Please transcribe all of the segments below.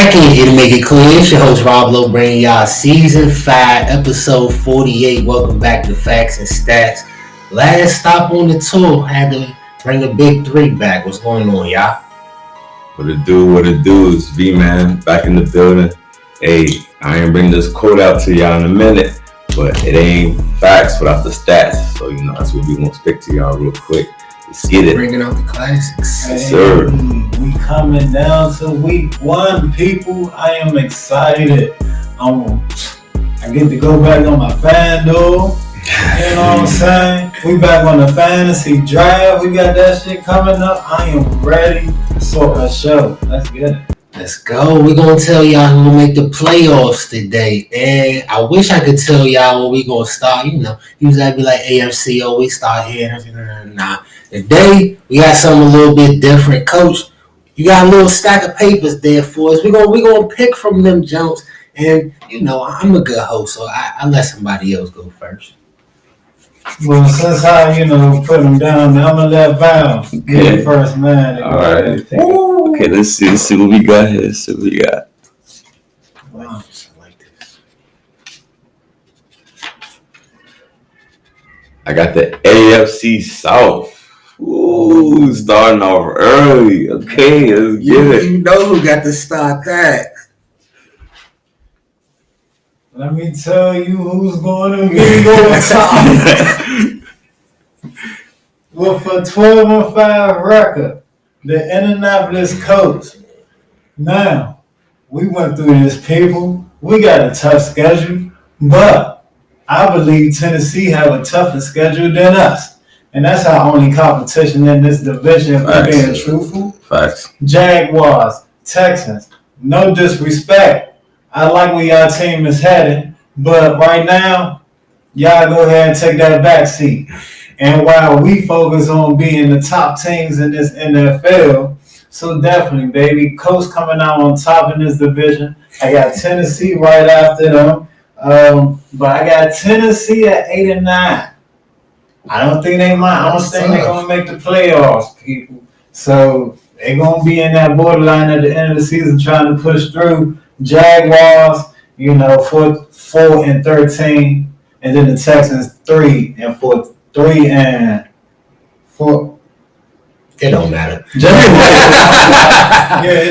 Here to make it clear, it's your host Rob Lowe bringing y'all season 5, episode 48. Welcome back to Facts and Stats. Last stop on the tour, had to bring the big three back. What's going on, y'all? What it do is V-Man back in the building. Hey, I ain't bring this quote out to y'all in a minute, but it ain't facts without the stats. So, that's what we gonna stick to y'all real quick. Let's get it. Bringing out the classics. Yes, sir. We coming down to week 1, people. I am excited. I get to go back on my FanDuel. You know what I'm saying? We back on the fantasy draft. We got that shit coming up. I am ready for a show. Let's get it. Let's go. We're going to tell y'all who will make the playoffs today. And I wish I could tell y'all where we going to start. Usually I'd be like AFC, we start here. Nah. Today, we got something a little bit different. Coach, you got a little stack of papers there for us. We're gonna pick from them jumps. And, I'm a good host, so I let somebody else go first. Well, since I, put them down, I'm going to let Val get first, man. All right. Okay, let's see what we got here. Let's see what we got. Wow. I got the AFC South. Ooh, starting off early. Okay, let's get it. You know who got to start that. Let me tell you who's going to be going top. With a 12-5 record, the Indianapolis Colts. Now, we went through this, people. We got a tough schedule, but I believe Tennessee have a tougher schedule than us. And that's our only competition in this division, if we're being truthful. Facts. Jaguars, Texans, no disrespect. I like where y'all team is headed, but right now, y'all go ahead and take that back seat. And while we focus on being the top teams in this NFL, so definitely, baby, Colts coming out on top in this division. I got Tennessee right after them. But I got Tennessee at 8-9. I don't think they might. I don't think they're gonna make the playoffs, people. So they're gonna be in that borderline at the end of the season, trying to push through. Jaguars, 4-13, and then the Texans 3-4. It don't matter. It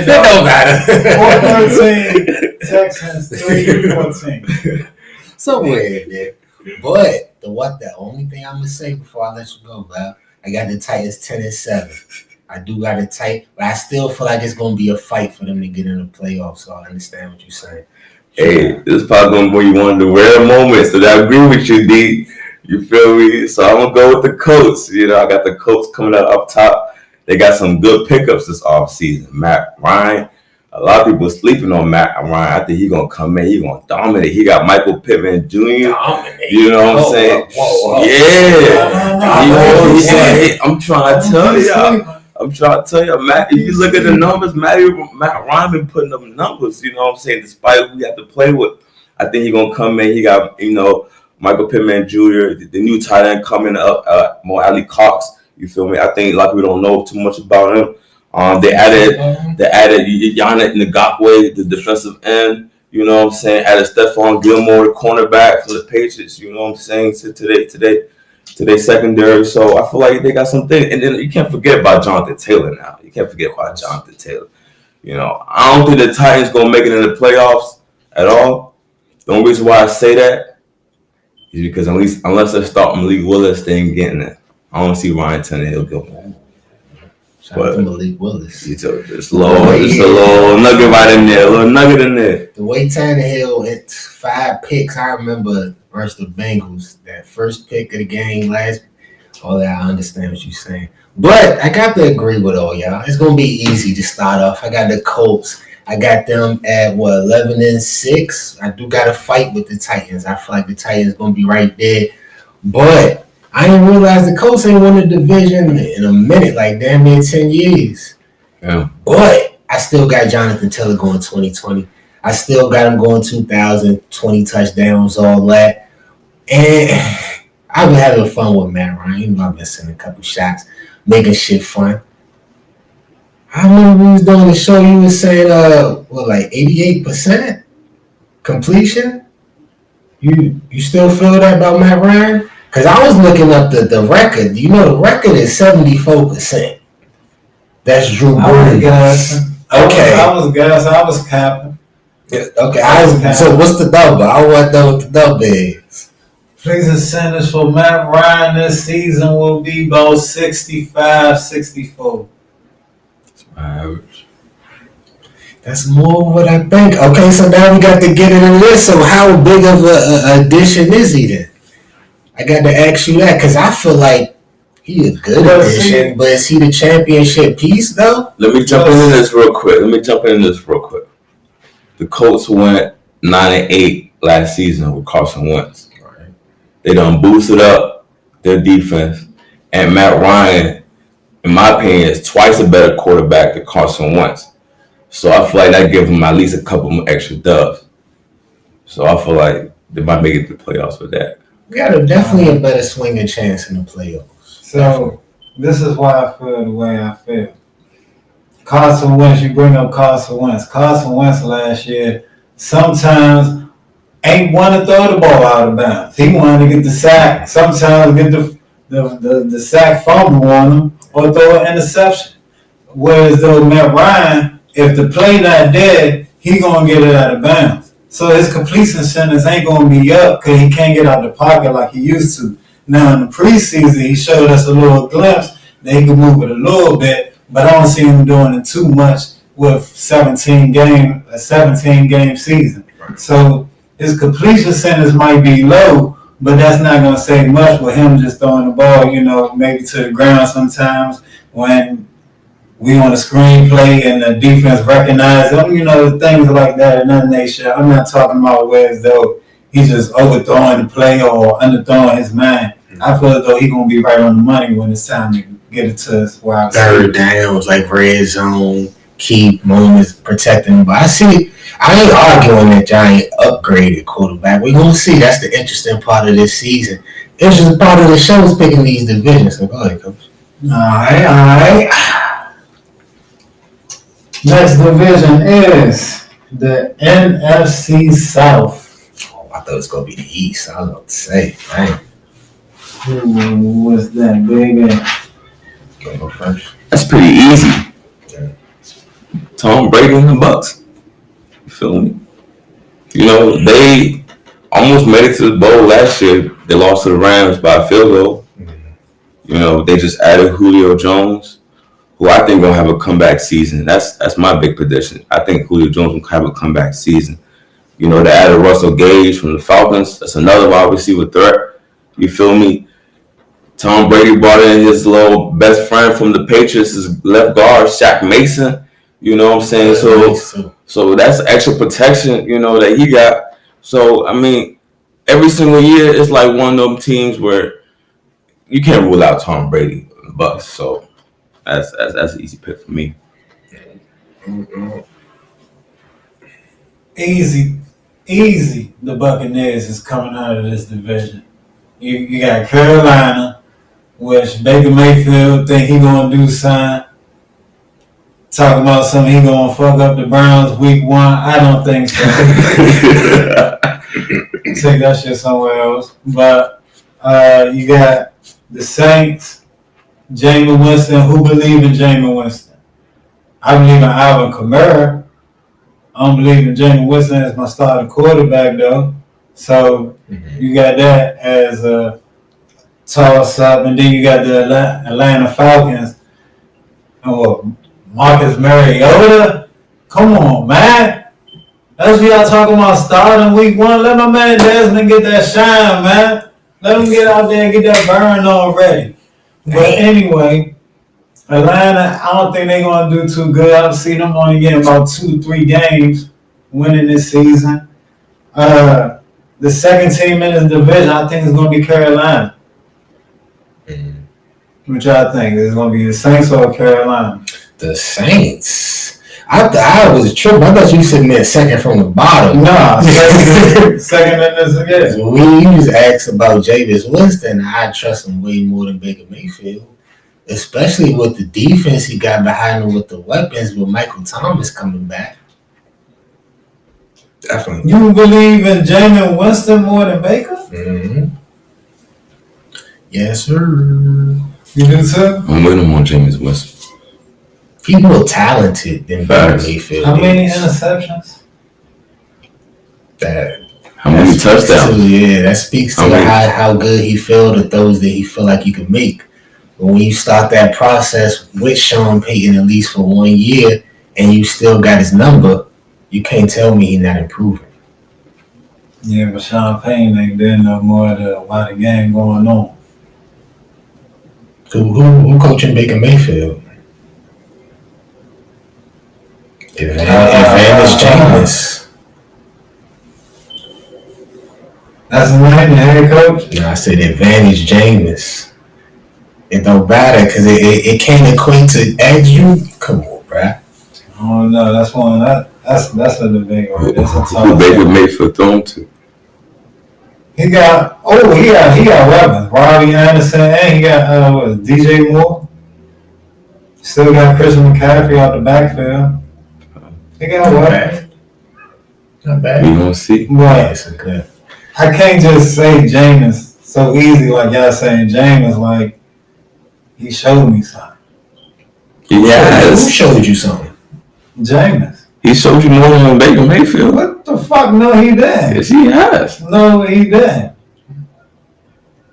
don't matter. 4-13, Texans 3-14. Somewhere in there. But the only thing I'm gonna say before I let you go, Bob, I got the Titans 10-7. I do got it tight, but I still feel like it's gonna be a fight for them to get in the playoffs. So I understand what you're saying. Hey, this is probably gonna be one of the rare moments that I agree with you, D. You feel me? So I'm gonna go with the Colts. I got the Colts coming out up top. They got some good pickups this offseason. Matt Ryan. A lot of people sleeping on Matt Ryan. I think he's going to come in. He's going to dominate. He got Michael Pittman Jr. Dominate. You know what I'm saying? Whoa. Yeah. I'm trying to tell you, Matt, if you look at the numbers, Matt Ryan been putting up numbers, you know what I'm saying? Despite what we have to play with, I think he's going to come in. He got, Michael Pittman Jr., the new tight end coming up, Mo Ali Cox. You feel me? I think a lot of people don't know too much about him. They added Yannick Ngakoue, the defensive end. You know what I'm saying? Added Stephon Gilmore, the cornerback for the Patriots. You know what I'm saying? To today secondary. So I feel like they got something. And then you can't forget about Jonathan Taylor now. I don't think the Titans gonna make it in the playoffs at all. The only reason why I say that is because unless they start Malik Willis, they ain't getting it. I don't see Ryan Tannehill go. Shout out to Malik Willis. It's a little nugget right in there. A little nugget in there. The way Tannehill hit 5 picks, I remember versus the Bengals, that first pick of the game all that, I understand what you're saying. But I got to agree with all y'all. It's going to be easy to start off. I got the Colts. I got them at, 11-6. I do got to fight with the Titans. I feel like the Titans going to be right there. But I didn't realize the Colts ain't won the division in a minute, like damn near 10 years. Yeah. But I still got Jonathan Taylor going 2020. I still got him going 2020 touchdowns, all that. And I've been having fun with Matt Ryan. I've been sending a couple shots, making shit fun. I remember we was doing the show. You was saying, like 88% completion. You still feel that about Matt Ryan? Because I was looking up the record. You know, the record is 74%. That's Drew I was Brees. guessing. Okay. I was guessing. I was capping. Yeah, okay. So what's the number? I want to know what the number is. Please incentives for Matt Ryan this season will be about 65, 64. That's my average. That's more what I think. Okay, so now we got to get it in this. So how big of a addition is he then? I got to ask you that because I feel like he a good addition, but is he the championship piece though? Let me jump into this real quick. The Colts went 9-8 last season with Carson Wentz. Right. They done boosted up their defense, and Matt Ryan, in my opinion, is twice a better quarterback than Carson Wentz. So I feel like that gives them at least a couple more extra dubs. So I feel like they might make it to the playoffs with that. We got definitely a better swinging chance in the playoffs. So this is why I feel the way I feel. Carson Wentz, you bring up Carson Wentz. Carson Wentz last year sometimes ain't want to throw the ball out of bounds. He wanted to get the sack. Sometimes get the sack fumble on him or throw an interception. Whereas though Matt Ryan, if the play not dead, he gonna get it out of bounds. So his completion centers ain't gonna be up because he can't get out the pocket like he used to. Now in the preseason, he showed us a little glimpse that he could move it a little bit, but I don't see him doing it too much with a 17 game season. So his completion centers might be low, but that's not gonna say much with him just throwing the ball, maybe to the ground sometimes when we on a screenplay and the defense recognize them, things like that in that nature. I'm not talking about where as though he's just overthrowing the play or underthrowing his man. I feel as though he's going to be right on the money when it's time to get it to us. Third downs, like red zone, key moments, protecting. But I ain't arguing that y'all ain't upgraded quarterback. We're going to see. That's the interesting part of this season. Interesting part of the show is picking these divisions. So go ahead, Coach. All right. Next division is the NFC South. Oh, I thought it was going to be the East. I was about to say, man. What's that, baby? Go first. That's pretty easy. Yeah. Tom Brady and the Bucks. You feel me? They almost made it to the bowl last year. They lost to the Rams by a field goal. Mm-hmm. They just added Julio Jones, who I think gonna have a comeback season. That's my big prediction. I think Julio Jones will have a comeback season. They added Russell Gage from the Falcons. That's another wide receiver threat. You feel me? Tom Brady brought in his little best friend from the Patriots, his left guard, Shaq Mason. You know what I'm saying? So that's extra protection, that he got. So, I mean, every single year, it's like one of them teams where you can't rule out Tom Brady and the Bucks. So that's an easy pick for me. Easy. The Buccaneers is coming out of this division. You got Carolina, which Baker Mayfield think he gonna do something. Talking about something he gonna fuck up the Browns week 1. I don't think so. Take that shit somewhere else. But you got the Saints, Jameis Winston. Who believe in Jameis Winston? I believe in Alvin Kamara. I don't believe in Jameis Winston as my starting quarterback though. So you got that as a toss up, and then you got the Atlanta Falcons. And what? Marcus Mariota? Come on, man. That's what y'all talking about starting week 1. Let my man Desmond get that shine, man. Let him get out there and get that burn already. But anyway, Atlanta, I don't think they're going to do too good. I've seen them only getting about 2-3 games winning this season. The second team in this division, I think, is going to be Carolina. Which I think is going to be the Saints or Carolina. The Saints. I was tripping. I thought you sitting there second from the bottom. Nah, second in this again. When you just asked about Jameis Winston, I trust him way more than Baker Mayfield. especially with the defense he got behind him with the weapons, with Michael Thomas coming back. Definitely. You believe in Jameis Winston more than Baker? Mm-hmm. Yes, sir. You do too? I'm with him on Jameis Winston. He's more talented than Baker Facts. Mayfield. How many is. interceptions? That How many speaks touchdowns? to- yeah, that speaks to How many? how good he felt at those that he feel like you can make. But when you start that process with Sean Payton at least for 1 year and you still got his number, you can't tell me he's not improving. Yeah, but Sean Payne ain't there no more while the game going on. Who coaching Baker Mayfield? Advantage Jameis. That's his name, the head coach? No, I said advantage Jameis. It don't matter because it can't equate to as you. Come on, bruh. I don't know. That's one. That's a debate. Right? That's a Who tough Baker thing. Mayfield thrown to? He got weapons. Robbie Anderson, and he got DJ Moore. Still got Christian McCaffrey out the backfield. He got weapons. Not We bad. gonna see. Yeah, But it's good. I can't just say Jameis so easy like y'all saying Jameis. Like he showed me something. Who Yes, showed you something? Jameis. he showed you more than Baker Mayfield. What the fuck? No, he didn't. Yes, he has. No, he didn't.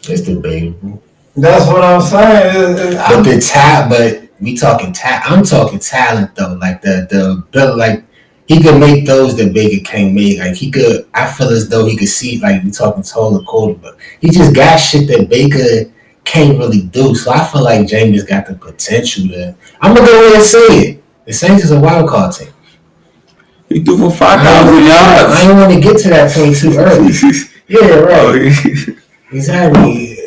It's debatable. That's what I'm saying. But but we talking I'm talking talent though. Like the like he could make those that Baker can't make. Like he could. I feel as though he could see. Like we talking taller quarterback. He just got shit that Baker can't really do. So I feel like Jameis got the potential there. I'm gonna go ahead and say it. The Saints is a wild card team. He threw for I 5,000 yards. don't want to get to that point too early. Yeah, right. Oh, Exactly.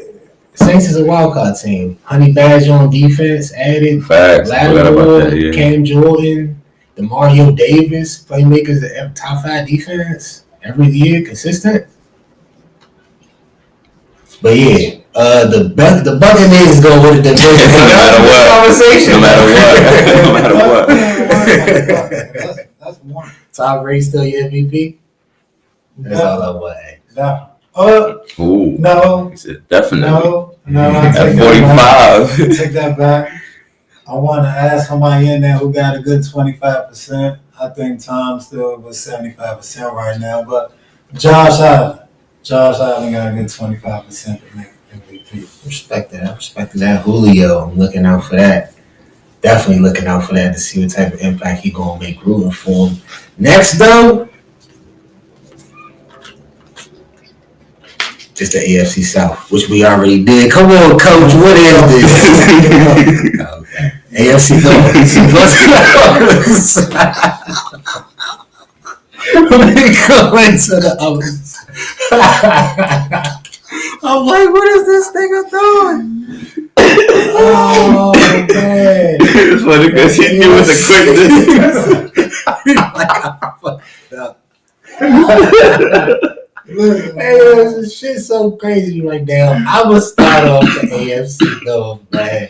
Saints is a wild card team. Honey Badger on defense added. Facts. I forgot about Lattimore, that, yeah. Cam Jordan, DeMario Davis, playmakers at top 5 defense every year, consistent. But yeah, the Buccaneers go with the division. No matter what. Conversation. No matter what. No matter what. That's one. Tom Brady still your MVP. That's all I want. Ooh. No, He said definitely. no. I At take that 45. back. Take that back. I want to ask somebody in there who got a good 25%. I think Tom still was 75% right now, but Josh Allen got a good 25% to make MVP. Respect that. I respect that. Julio, I'm looking out for that. Definitely looking out for that to see what type of impact he gonna make rooting for him. Next though, it's the AFC South, which we already did. Come on, Coach, what is this? Okay. AFC North. Let's go. Let me go into the others. I'm like, what is this nigga doing? Oh man! It's funny because he knew it the quickness. Hey, this shit's so crazy right now. I'm gonna start off the AFC North, man.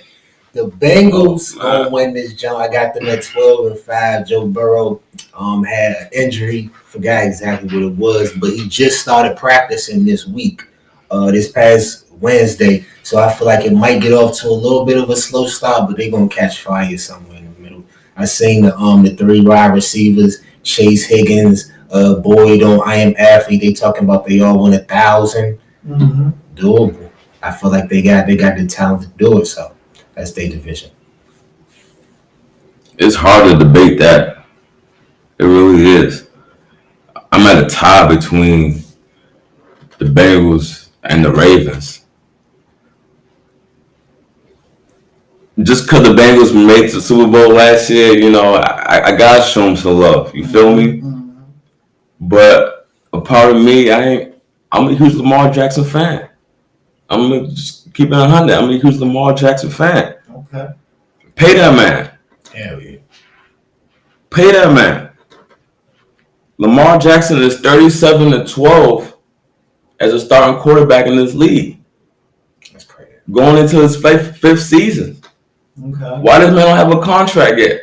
The Bengals gonna win this jump. I got them at 12-5. Joe Burrow had an injury. Forgot exactly what it was, but he just started practicing this week, this past Wednesday. So I feel like it might get off to a little bit of a slow start, but they're gonna catch fire somewhere in the middle. I seen the 3 wide receivers, Chase Higgins, Boyd on I Am Athlete. They talking about they all won 1,000. Mm-hmm. Doable. I feel like they got the talent to do it. So that's their division. It's hard to debate that. It really is. I'm at a tie between the Bengals and the Ravens. Just because the Bengals made the Super Bowl last year, you know, I gotta show them some love. You feel me? But a part of me, I'm a huge Lamar Jackson fan. I'm gonna just keep it 100. I'm a huge Lamar Jackson fan. Okay. Pay that man. Hell yeah. Pay that man. Lamar Jackson is 37-12 as a starting quarterback in this league, That's crazy. going into his fifth season. Okay. Why does man don't have a contract yet?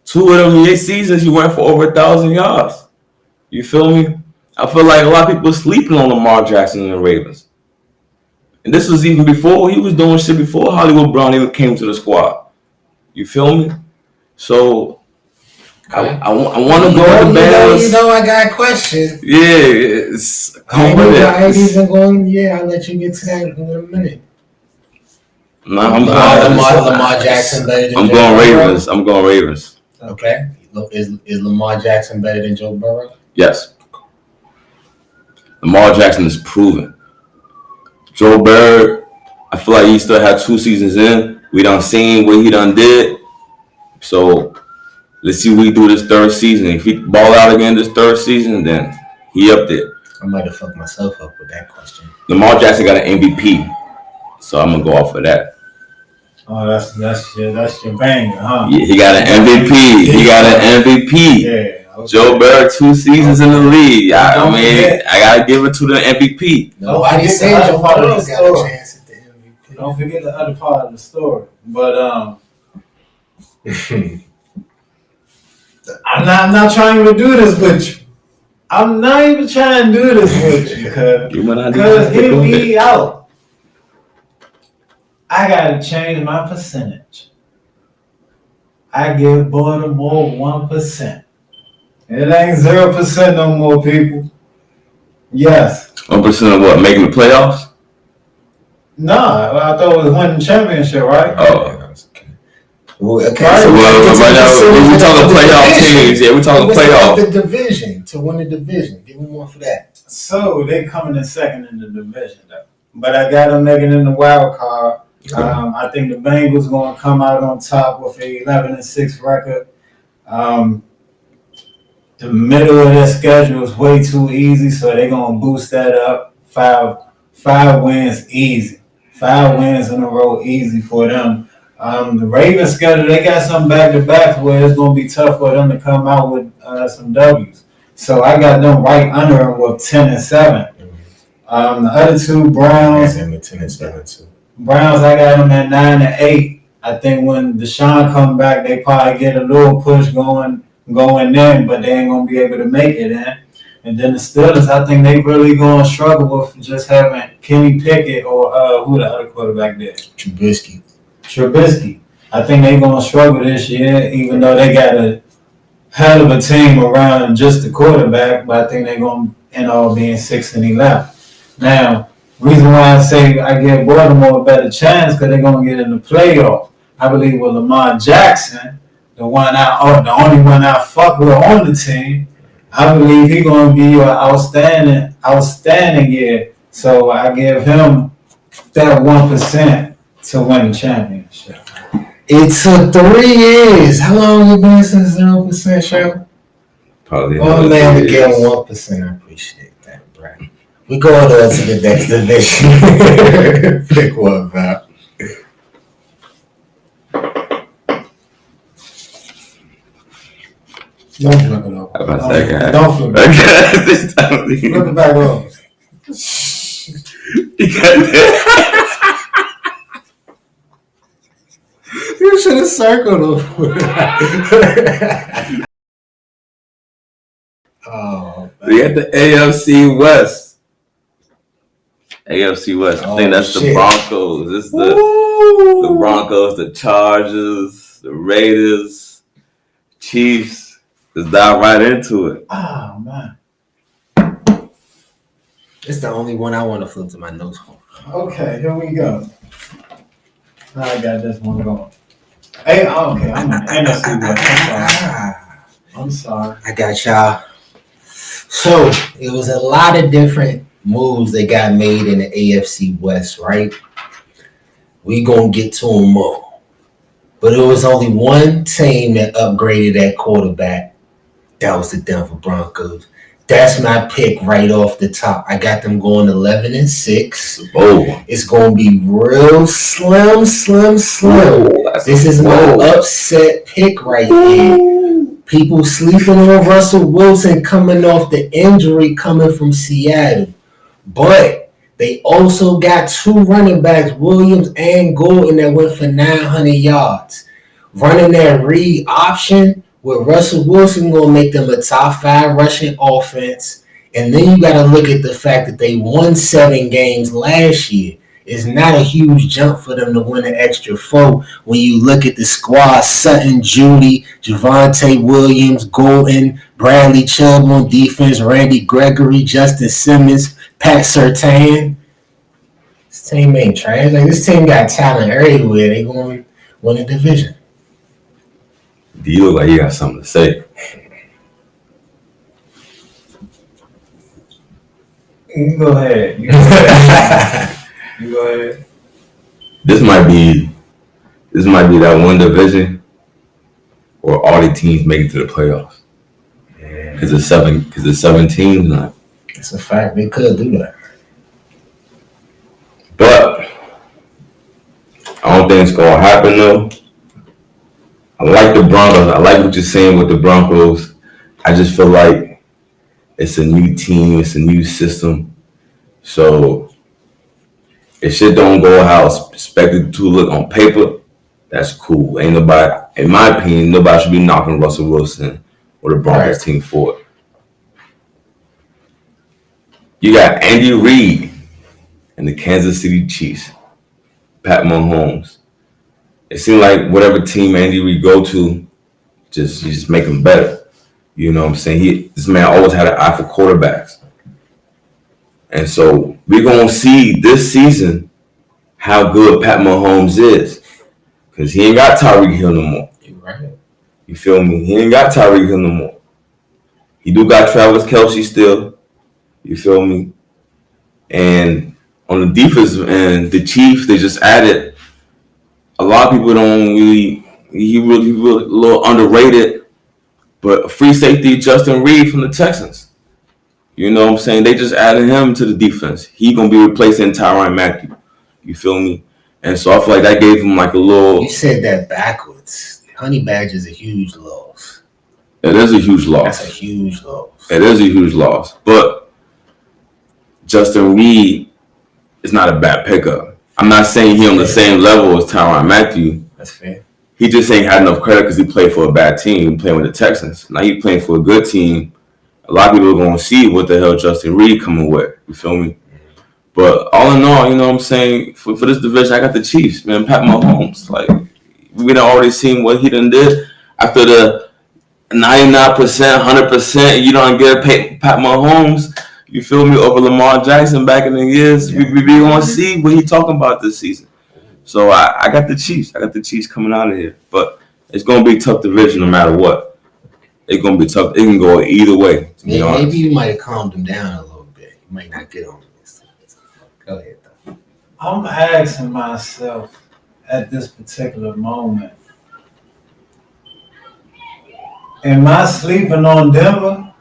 2 of them 8 seasons, he went for over 1,000 yards. You feel me? I feel like a lot of people sleeping on Lamar Jackson and the Ravens. And this was even before he was doing shit before Hollywood Brown even came to the squad. You feel me? So I want to go with the Bears. You know, I got questions. Yeah, I ain't even going. Yeah, I'll let you get to that in a minute. Nah, I'm Lamar Jackson better than I'm Joe going Burrow? Ravens. I'm going Ravens. Okay. Is Lamar Jackson better than Joe Burrow? Yes. Lamar Jackson is proven. Joe Burrow, I feel like he still had 2 seasons in. We done seen what he done did. So let's see what he do this 3rd season. If he ball out again this 3rd season, then he up there. I might have fucked myself up with that question. Lamar Jackson got an MVP. So I'm gonna go off of that. Oh, that's your banger, huh? Yeah, he got an MVP. He got an MVP. Yeah. Okay. Joe Burrow 2 seasons in the league. I mean, I gotta give it to the MVP. Nobody said Joe Burrow got a chance at the MVP. Don't forget the other part of the story. But I'm not trying to do this with you. I'm not even trying to do this with you, because hear me out. I gotta change my percentage. I give Baltimore 1%. It ain't 0% no more, people. Yes. 1% of what? Making the playoffs? Nah, I thought it was winning championship, right? Oh. Well, okay. Right. So Right now, we talking playoff teams. Yeah, we talking playoff. The division to win the division. Give me one for that. So they coming in second in the division, though. But I got them making in the wild card. I think the Bengals going to come out on top with a 11-6 record. The middle of their schedule is way too easy, so they're going to boost that up. Five wins easy. 5 wins in a row easy for them. The Ravens schedule, they got some back-to-back where it's going to be tough for them to come out with some W's. So I got them right under them with 10-7. The other 2, Browns. 10-7 too. Browns, I got them at 9-8. I think when Deshaun come back, they probably get a little push going in, but they ain't gonna be able to make it in. And then the Steelers, I think they really gonna struggle with just having Kenny Pickett or who the other quarterback there? Trubisky. I think they gonna struggle this year, even though they got a hell of a team around just the quarterback. But I think they're gonna end up being 6-11. Now, reason why I say I give Baltimore a better chance because they're gonna get in the playoff. I believe with Lamar Jackson, the only one I fuck with on the team, I believe he's gonna be an outstanding year. So I give him that 1% to win the championship. It took 3 years. How long have you been since 0% show? Probably. Oh man, to get 1%, I appreciate that, bro. We going on to the next division. Pick one, Val. Don't flip it over. Don't flip it. Flip it back over. You should have circled over. Oh, we got the AFC West. AFC West. I think that's the Broncos. This is the Broncos, the Chargers, the Raiders, Chiefs. Let's dive right into it. Oh man. It's the only one I want to flip to my notes for. Okay, here we go. I got this one going. Hey, okay, I'm in the NFC West. I'm sorry. I got y'all. So it was a lot of different moves that got made in the AFC West, right? We gonna get to them more. But it was only one team that upgraded that quarterback. That was the Denver Broncos. That's my pick right off the top. I got them going 11-6. Oh, it's gonna be real slim. This is my upset pick right here. People sleeping on Russell Wilson coming off the injury coming from Seattle. But They also got 2 running backs, Williams and Golden, that went for 900 yards. Running that read option with Russell Wilson going to make them a top 5 rushing offense. And then you got to look at the fact that they won 7 games last year. It's not a huge jump for them to win an extra 4 when you look at the squad. Sutton, Judy, Javonte Williams, Golden, Bradley Chubb on defense, Randy Gregory, Justin Simmons, Pat Surtain. This team ain't trash. Like, this team got talent everywhere. They going to win a division. Do you look like you got something to say? You go ahead. You go ahead. You go ahead. This might be that one division where all the teams make it to the playoffs. Because it's 7 teams now. It's a fact. They could do that. But I don't think it's gonna happen though. I like the Broncos. I like what you're saying with the Broncos. I just feel like it's a new team, it's a new system. So if shit don't go how it's expected to look on paper, that's cool. Ain't nobody, in my opinion, nobody should be knocking Russell Wilson or the Broncos team for it. You got Andy Reid and the Kansas City Chiefs, Pat Mahomes. It seems like whatever team Andy Reid go to, you just make them better. You know what I'm saying? This man always had an eye for quarterbacks. And so we're going to see this season how good Pat Mahomes is. Because he ain't got Tyreek Hill no more. You're right. You feel me? He ain't got Tyreek Hill no more. He do got Travis Kelce still. You feel me? And on the defense end, the Chiefs, they just added. A lot of people don't really, he really a little underrated. But free safety Justin Reed from the Texans. You know what I'm saying? They just added him to the defense. He going to be replacing Tyrann Mathieu. You feel me? And so I feel like that gave him like a little... You said that backwards. Honey Badger's a huge loss. It is a huge loss. That's a huge loss. It is a huge loss. But Justin Reed is not a bad pickup. I'm not saying he on the same level as Tyrann Mathieu. That's fair. He just ain't had enough credit because he played for a bad team. He playing with the Texans. Now he playing for a good team. A lot of people are going to see what the hell Justin Reed coming with. You feel me? But all in all, you know what I'm saying? For this division, I got the Chiefs, man. Pat Mahomes. Like, we done already seen what he done did. After the 99%, 100%, you don't get Pat Mahomes, you feel me, over Lamar Jackson back in the years. Yeah. We going to see what he talking about this season. So I got the Chiefs. I got the Chiefs coming out of here. But it's going to be a tough division no matter what. It's going to be tough. It can go either way. Maybe you might have calmed him down a little bit. You might not get on this. Go ahead, though. I'm asking myself at this particular moment, am I sleeping on Denver?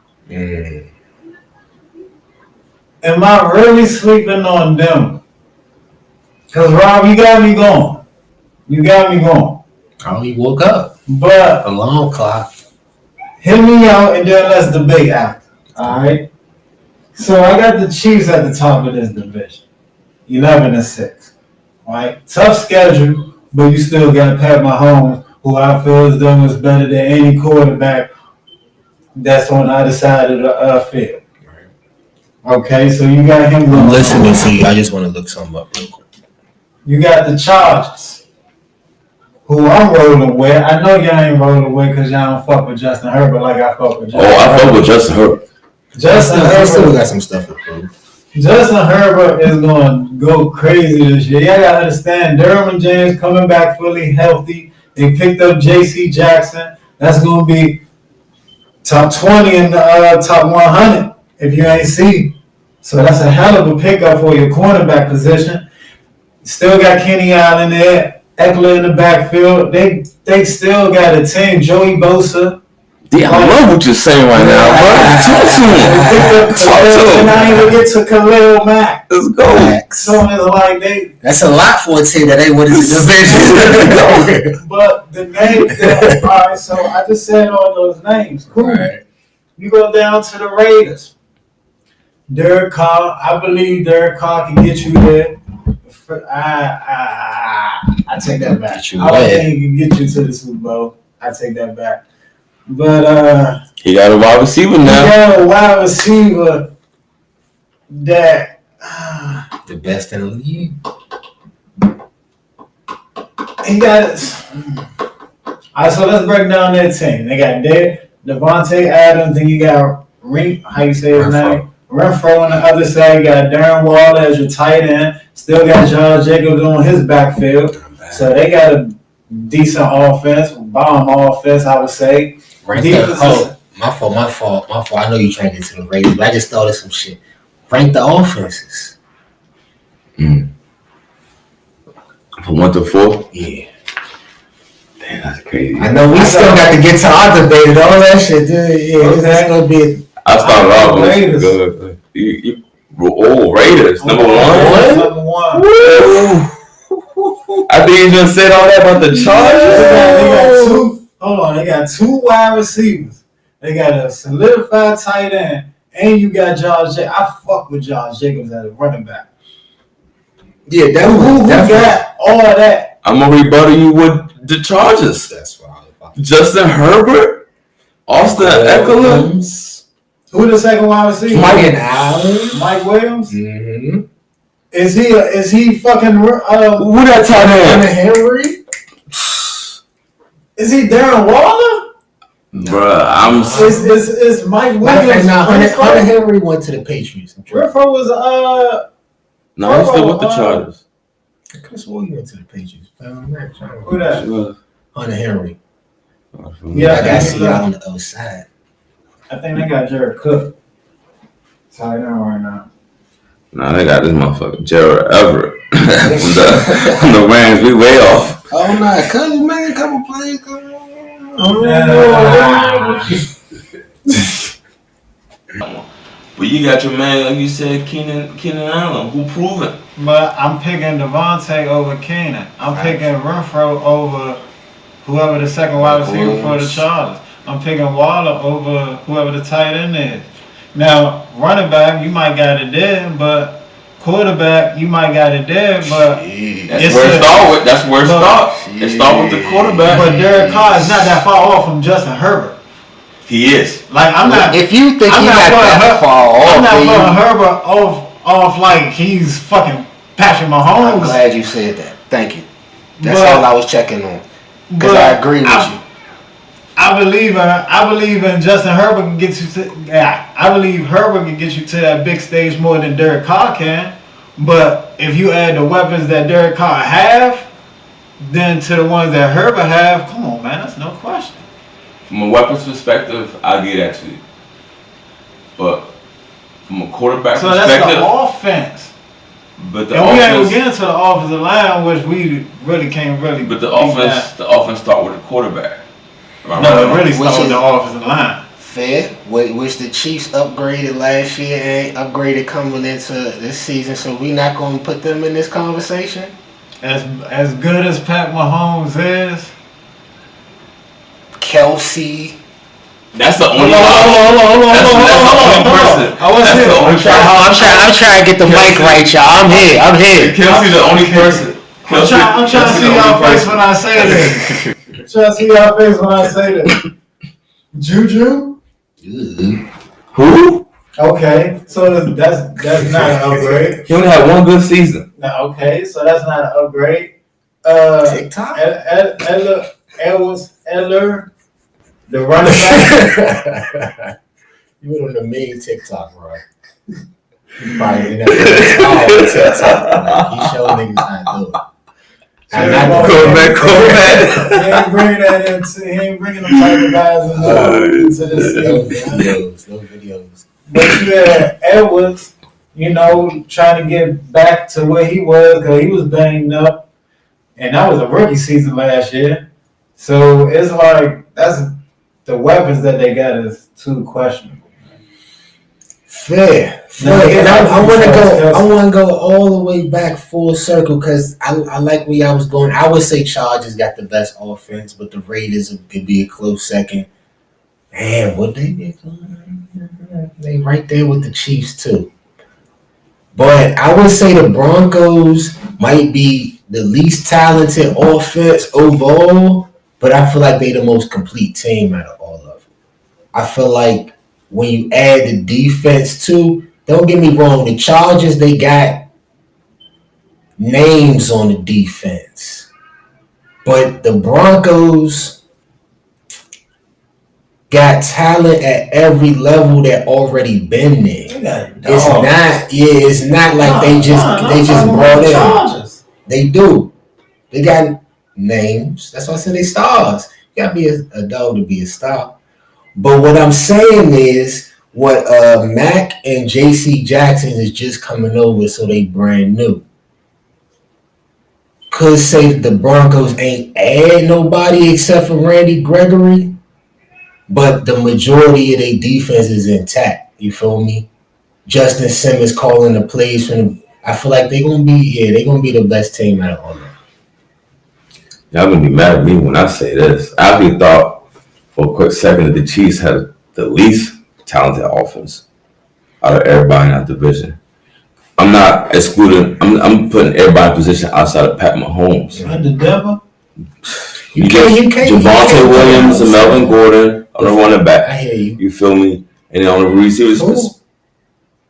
Am I really sleeping on Denver? Because, Rob, you got me going. Oh, he woke up. But alarm clock. Hear me out and then let's debate after. All right? So I got the Chiefs at the top of this division. 11-6. All right? Tough schedule, but you still got Pat Mahomes, who I feel as though is better than any quarterback that's on the other side of the field. Okay, so you got him going. I'm listening to you. I just want to look something up real quick. You got the Chargers, who I'm rolling with. I know y'all ain't rolling with because y'all don't fuck with Justin Herbert like I fuck with Justin Herbert. I fuck with Justin Herbert. Justin Herbert still got some stuff to prove. Justin Herbert is going to go crazy this year. Y'all got to understand, Derwin James coming back fully healthy. They picked up J.C. Jackson. That's going to be top 20 in the top 100 if you ain't see. So that's a hell of a pickup for your cornerback position. Still got Kenny Allen there, Eckler in the backfield. They still got a team. Joey Bosa. Yeah, I love what you're saying right now, bro. Talk to him. Talk to him. And I ain't even get to Khalil Mack. Let's go. So it's like that's a lot for a team that ain't winning the division. But the names, all right, so I just said all those names. Cool. Right. You go down to the Raiders. Derek Carr, I believe Derek Carr can get you there. I take that back. I don't think he can get you to the Super Bowl. I take that back. But he got a wide receiver now. He got a wide receiver that the best in the league. He got. Alright, so let's break down that team. They got Devontae Adams, then you got how you say his name? Renfro on the other side. You got Darren Waller as your tight end. Still got Josh Jacobs on his backfield. So they got a decent offense, bomb offense, I would say. My fault. I know you trying to get to the Raiders, but I just thought of some shit. Rank the offenses. From 1 to 4? Yeah. Damn, that's crazy. I know we still got to get to our debate and all that shit, dude. Yeah, it's gonna be. I started off with Raiders. Good. Raiders. Number one. Number one. Woo! I think you just said all that about the Chargers. They got two. Hold on, they got 2 wide receivers. They got a solidified tight end, and you got Josh Jacobs. I fuck with Josh Jacobs as a running back. Yeah, who got all of that? I'm gonna rebuttal you with the Chargers. That's why I was about Justin Herbert, Austin Eckler. Who the second wide receiver? Mike Williams. Mm-hmm. Is he fucking? Who that tight end? Henry. Is he Darren Waller? Bruh, Is Mike Williams? Hunter Henry went to the Patriots. Renfro was No, he's still with the Chargers. I could have sworn he went to the Patriots. Who that? Hunter Henry. Yeah, I got to see y'all on the other side. I think they got Jared Cook. Tight end right now. Nah, they got this motherfucker Gerald Everett from the Rams. We way off. Oh no, cuz man, couple plays. But you got your man, like you said, Keenan Allen, who proven. But I'm picking Devontae over Keenan. I'm picking Renfro over whoever the second wide receiver for the Chargers. I'm picking Waller over whoever the tight end is. Now, running back, you might got it there, but quarterback, you might got it there, but that's where it starts with. That's where it starts. It starts with the quarterback. But Derek Carr is not that far off from Justin Herbert. He is. Like I'm not. If you think he's not that far off, I'm not putting Herbert off like he's fucking Patrick Mahomes. I'm glad you said that. Thank you. That's all I was checking on. Because I agree with you. I believe in Justin Herbert can get you to. I believe Herbert can get you to that big stage more than Derek Carr can. But if you add the weapons that Derek Carr have, then to the ones that Herbert have, come on, man, that's no question. From a weapons perspective, I'll give that to you. But from a quarterback perspective, that's the offense. But the and offense, we get into the offensive line, which we really can't really. But the offense start with the quarterback. No, it really starts with the offensive line. Fair, which the Chiefs upgraded last year and upgraded coming into this season, so we not going to put them in this conversation. As good as Pat Mahomes is, Kelsey. That's the only person. I'm trying to get the mic right, y'all. I'm here. Kelsey's the only person. I'm trying to see y'all face when I say this. Trying to see y'all face when I say this. Juju? Who? Okay, so that's not an upgrade. He only had one good season. Okay, so that's not an upgrade. TikTok? Edler, the running back. You went on the main TikTok, bro. You probably in that TikTok. He showed niggas how to do it. He ain't bringing that into. He ain't bringing them type of guys into this. No videos. But you had Edwards, trying to get back to where he was because he was banged up, and that was a rookie season last year. So it's like that's the weapons that they got is too questionable. Fair. And I want to go all the way back full circle because I like where I was going. I would say Chargers got the best offense, but the Raiders could be a close second. Man, what they did, they right there with the Chiefs too. But I would say the Broncos might be the least talented offense overall, but I feel like they the most complete team out of all of them. I feel like when you add the defense too, don't get me wrong, the Chargers they got names on the defense, but the Broncos got talent at every level that already been there. It's not like they just brought in. They do. They got names. That's why I said they stars. You gotta be a dog to be a star. But what I'm saying is what Mac and JC Jackson is just coming over, so they brand new. Could say the Broncos ain't add nobody except for Randy Gregory, but the majority of their defense is intact. You feel me? Justin Simmons calling the plays from the, I feel like they're gonna be the best team out of all of them. Y'all gonna be mad at me when I say this. I actually thought for a quick second that the Chiefs had the least talented offense out of everybody in that division. I'm not excluding. I'm putting everybody in position outside of Pat Mahomes. And the devil. You can't. Javonte Williams and Melvin Gordon on the running back. I hear you. You feel me? And then on the receivers,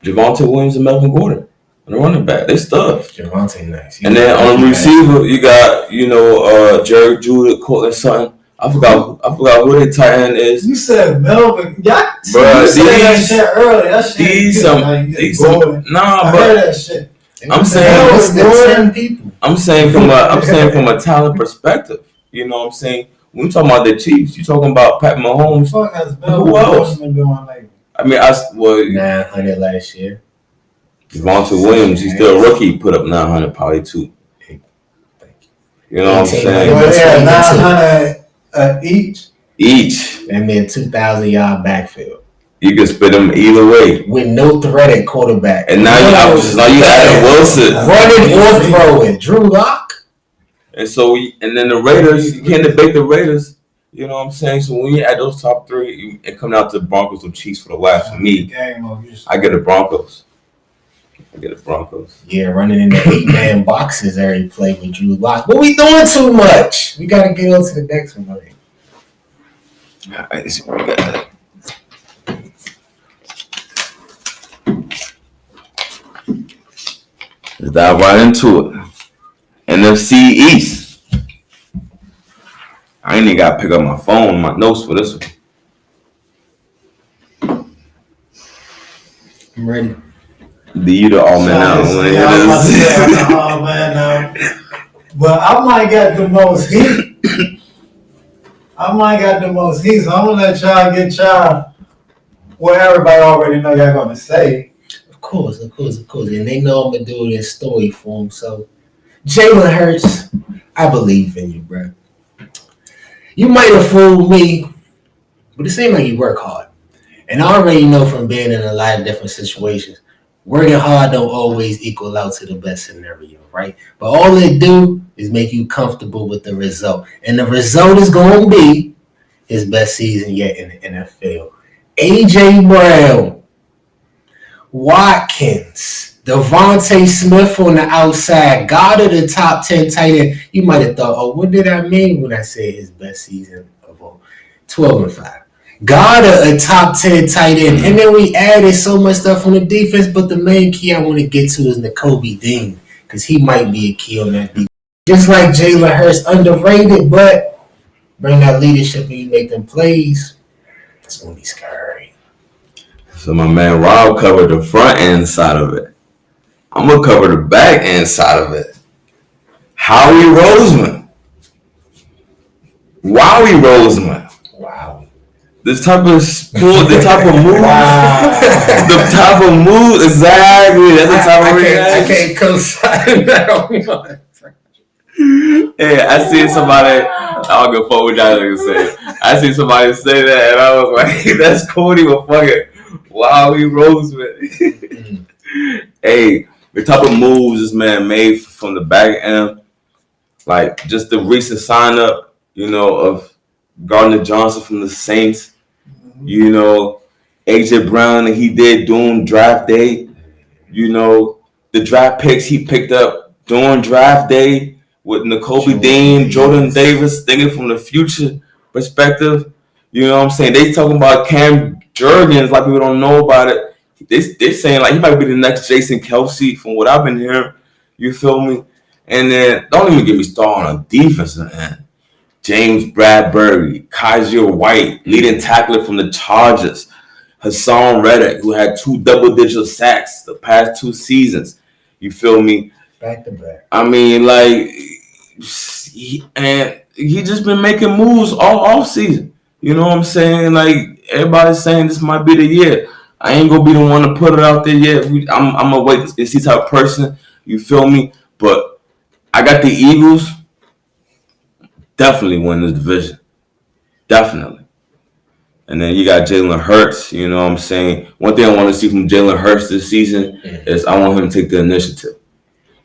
Javonte Williams and Melvin Gordon on the running back. They studs. Javonte nice. And then on the receiver, you got Jerry Jeudy, Cortland Sutton. I forgot who their tight end is. You said Melvin. Y'all Bruh, said that shit earlier. That shit. I heard that shit. I'm saying from a talent perspective. You know what I'm saying? When you talking about the Chiefs, you talking about Pat Mahomes. What the fuck has Melvin Who else? been doing lately? I mean, 900 last year. Javonte Williams, he's still a rookie. Put up 900 probably too. Thank you. You know what I'm saying? Well, yeah, 900 each. That meant 2,000 yard backfield You can spit them either way. with no threat at quarterback. And now you added Wilson. Running or throwing. Drew Lock. And so, and then the Raiders, you can't debate the Raiders. You know what I'm saying? So when you add those top three, it coming out to Broncos or Chiefs for the last. For me, I get the Broncos. Yeah, running in the 8-man boxes every play with Drew Lock. But we doing too much. We got to get on to the next one. Buddy. All right, let's see what we got. Let's dive right into it. NFC East. I ain't even got to pick up my phone, my notes for this one. I'm ready. You the all man now. All man now. But I might get the most heat. So I'm gonna let y'all get y'all what everybody already know y'all gonna say. Of course. And they know I'm going to do this story for them. So, Jalen Hurts, I believe in you, bro. You might have fooled me, but it seems like you work hard. And I already know from being in a lot of different situations, working hard don't always equal out to the best scenario, right? But all it do is make you comfortable with the result. And the result is going to be his best season yet in the NFL. A.J. Brown, Watkins, Devontae Smith on the outside, God of the top 10 tight end. You might have thought, oh, what did I mean when I said his best season of all? 12-5. God of a top 10 tight end. And then we added so much stuff on the defense, but the main key I want to get to is Nakobe Dean, because he might be a key on that defense. Just like Jalen Hurts, underrated, but bring that leadership and you make them plays, it's going to be scary. So my man Rob covered the front end side of it. I'm going to cover the back end side of it. Howie Roseman. Wowie Roseman. Wow. This type of sport, the type of move. Wow. The type of move, exactly. That's the type of reaction. I can't co-sign that. Hey, I seen somebody, I don't give a fuck what y'all niggas say. I seen somebody say that and I was like, that's Cody with fucking Wowie Roseman. Hey, the type of moves this man made from the back end, like just the recent sign up, of Gardner Johnson from the Saints, AJ Brown that he did during draft day, the draft picks he picked up during draft day with N'Kobe Dean, Jordan Davis, thinking from the future perspective. You know what I'm saying? They talking about Cam Jurgens like people don't know about it. They saying like he might be the next Jason Kelce from what I've been hearing. You feel me? And then don't even get me started on defensive end. James Bradbury, Kaiser White, leading tackler from the Chargers. Hassan Reddick, who had 2 double-digit sacks the past 2 seasons. You feel me? Back to back. I mean, like, he just been making moves all season. You know what I'm saying? Like, everybody's saying this might be the year. I ain't gonna be the one to put it out there yet. I'm gonna wait and see type of person. You feel me? But I got the Eagles definitely win this division. Definitely. And then you got Jalen Hurts. You know what I'm saying? One thing I want to see from Jalen Hurts this season is I want him to take the initiative.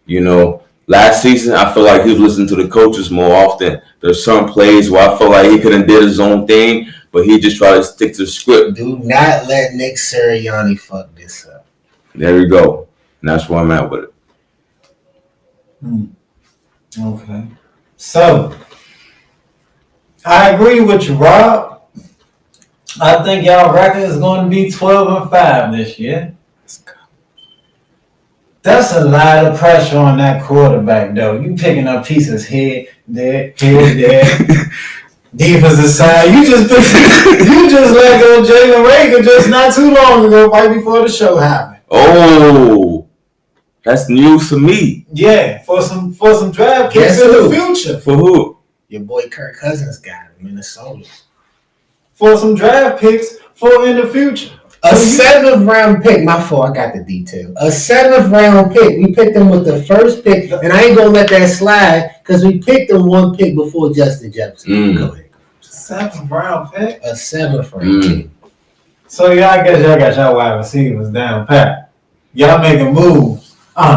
You know, last season I feel like he was listening to the coaches more often. There's some plays where I feel like he could have did his own thing, but he just tried to stick to the script. Do not let Nick Sirianni fuck this up. There we go. And that's where I'm at with it. Okay. So, I agree with you, Rob. I think y'all record is going to be 12-5 this year. That's a lot of pressure on that quarterback, though. You picking up pieces here, there. Defensive side. You just let go of Jalen Reagor just not too long ago, right before the show happened. Oh, that's news to me. Yeah, for some draft picks in the future. For who? Your boy Kirk Cousins got him, Minnesota. For some draft picks for in the future. A 7th round pick. My fault. I got the detail. A 7th round pick. We picked him with the first pick, and I ain't gonna let that slide because we picked him 1 pick before Justin Jefferson. Go ahead. 7th round pick. A 7th round pick. So y'all guess y'all got y'all wide receivers down pat. Y'all making moves. And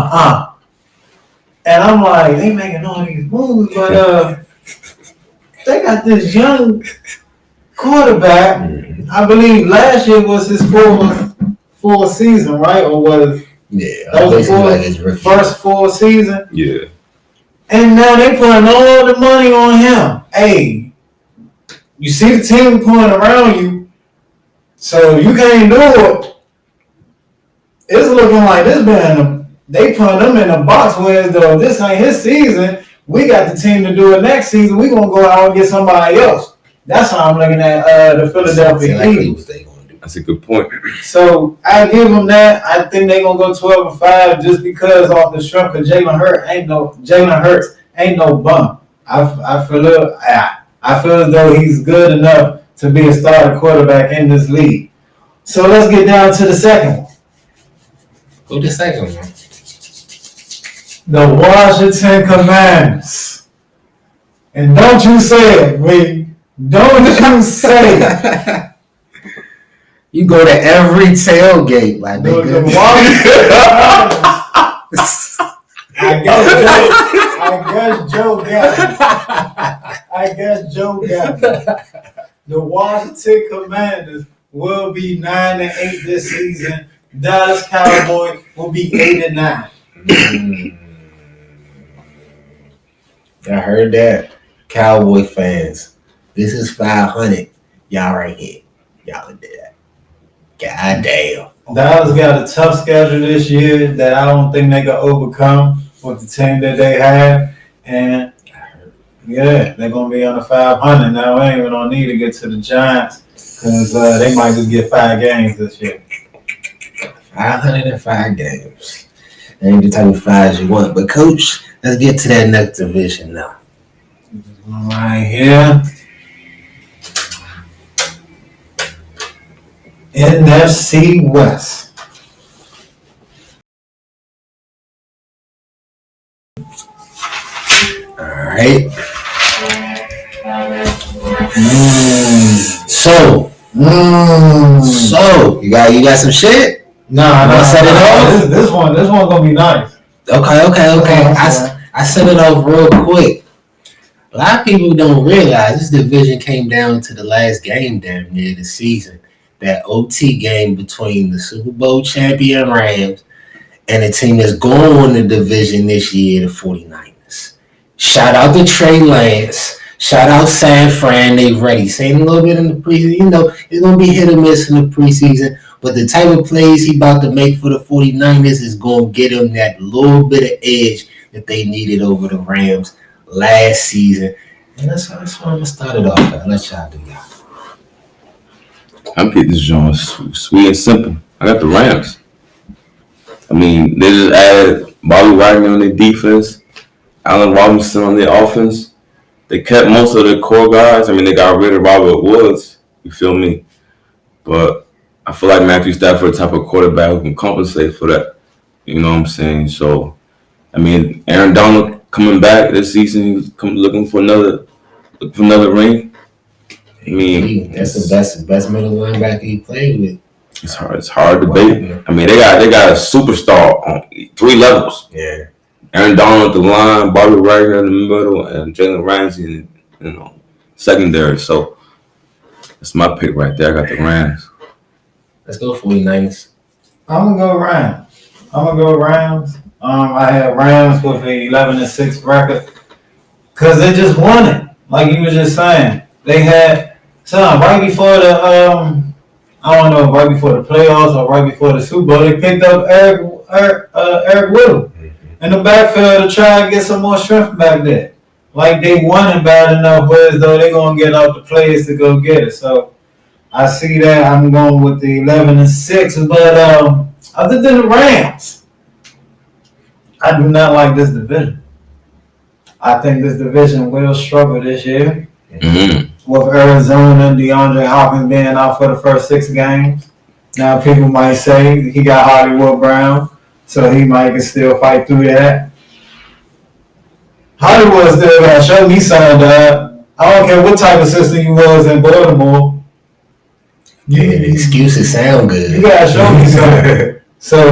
I'm like, they making all these moves, but they got this young quarterback. I believe last year was his full season, right? Or was that was his first full season? Yeah. And now they putting all the money on him. Hey, you see the team pulling around you, so you can't do it. It's looking like they put them in a box where though this ain't his season. We got the team to do it next season. We gonna go out and get somebody else. That's how I'm looking at the Philadelphia Eagles. That's a good point. So I give them that. I think they're gonna go 12-5 just because off the strength of Jalen Hurts ain't no bum. I feel as though he's good enough to be a starting quarterback in this league. So let's get down to the second one. Who the second one? The Washington Commanders. And don't you say it, Reed. Don't you say it. You go to every tailgate, my nigga. I guess Joe got it. The Washington Commanders will be 9-8 this season. Dallas Cowboys will be 8-9. I heard that. Cowboy fans. This is 500. Y'all right here. Y'all did that. God damn. Dallas got a tough schedule this year that I don't think they can overcome with the team that they have. And yeah, they're going to be on the 500. Now, I ain't even going to need to get to the Giants because they might just get 5 games this year. 505 games. That ain't the type of 5s you want. But, Coach, let's get to that next division now. Right here. NFC West. All right. So you got some shit? No. Set it off? This one gonna be nice. Okay. I set it off real quick. A lot of people don't realize this division came down to the last game damn near the season. That OT game between the Super Bowl champion Rams and the team that's going to win the division this year, the 49ers. Shout out to Trey Lance. Shout out San Fran. They ready. Saying a little bit in the preseason. You know, it's going to be hit or miss in the preseason. But the type of plays he about to make for the 49ers is going to get him that little bit of edge that they needed over the Rams last season. And that's how I'm going to start it off. I'll let y'all do y'all. I'm getting this joint sweet and simple. I got the Rams. I mean, they just added Bobby Wagner on their defense, Allen Robinson on their offense. They kept most of the core guys. I mean, they got rid of Robert Woods. You feel me? But I feel like Matthew Stafford the type of quarterback who can compensate for that. You know what I'm saying? So, I mean, Aaron Donald coming back this season, he's looking for another ring. I mean, that's the best middle linebacker he played with. It's hard to debate. I mean, they got a superstar on 3 levels. Yeah. Aaron Donald at the line, Bobby Wagner in the middle, and Jalen Ramsey, secondary. So that's my pick right there. I got the Rams. Let's go 49ers. I'm gonna go Rams. I had Rams with a 11-6 record because they just won it. Like you were just saying, they had right before the right before the playoffs or right before the Super Bowl, they picked up Eric Whittle in the backfield to try and get some more strength back there. Like they won it bad enough, whereas though they're gonna get out the players to go get it. So I see that. I'm going with the 11-6, but other than the Rams, I do not like this division. I think this division will struggle this year. Mm-hmm. With Arizona and DeAndre Hopkins being out for the first 6 games. Now people might say he got Hollywood Brown, so he might still fight through that. Hollywood still got to show me something, dog. I don't care what type of system you was in Baltimore. Yeah, the excuses sound good. You got to show me something. So,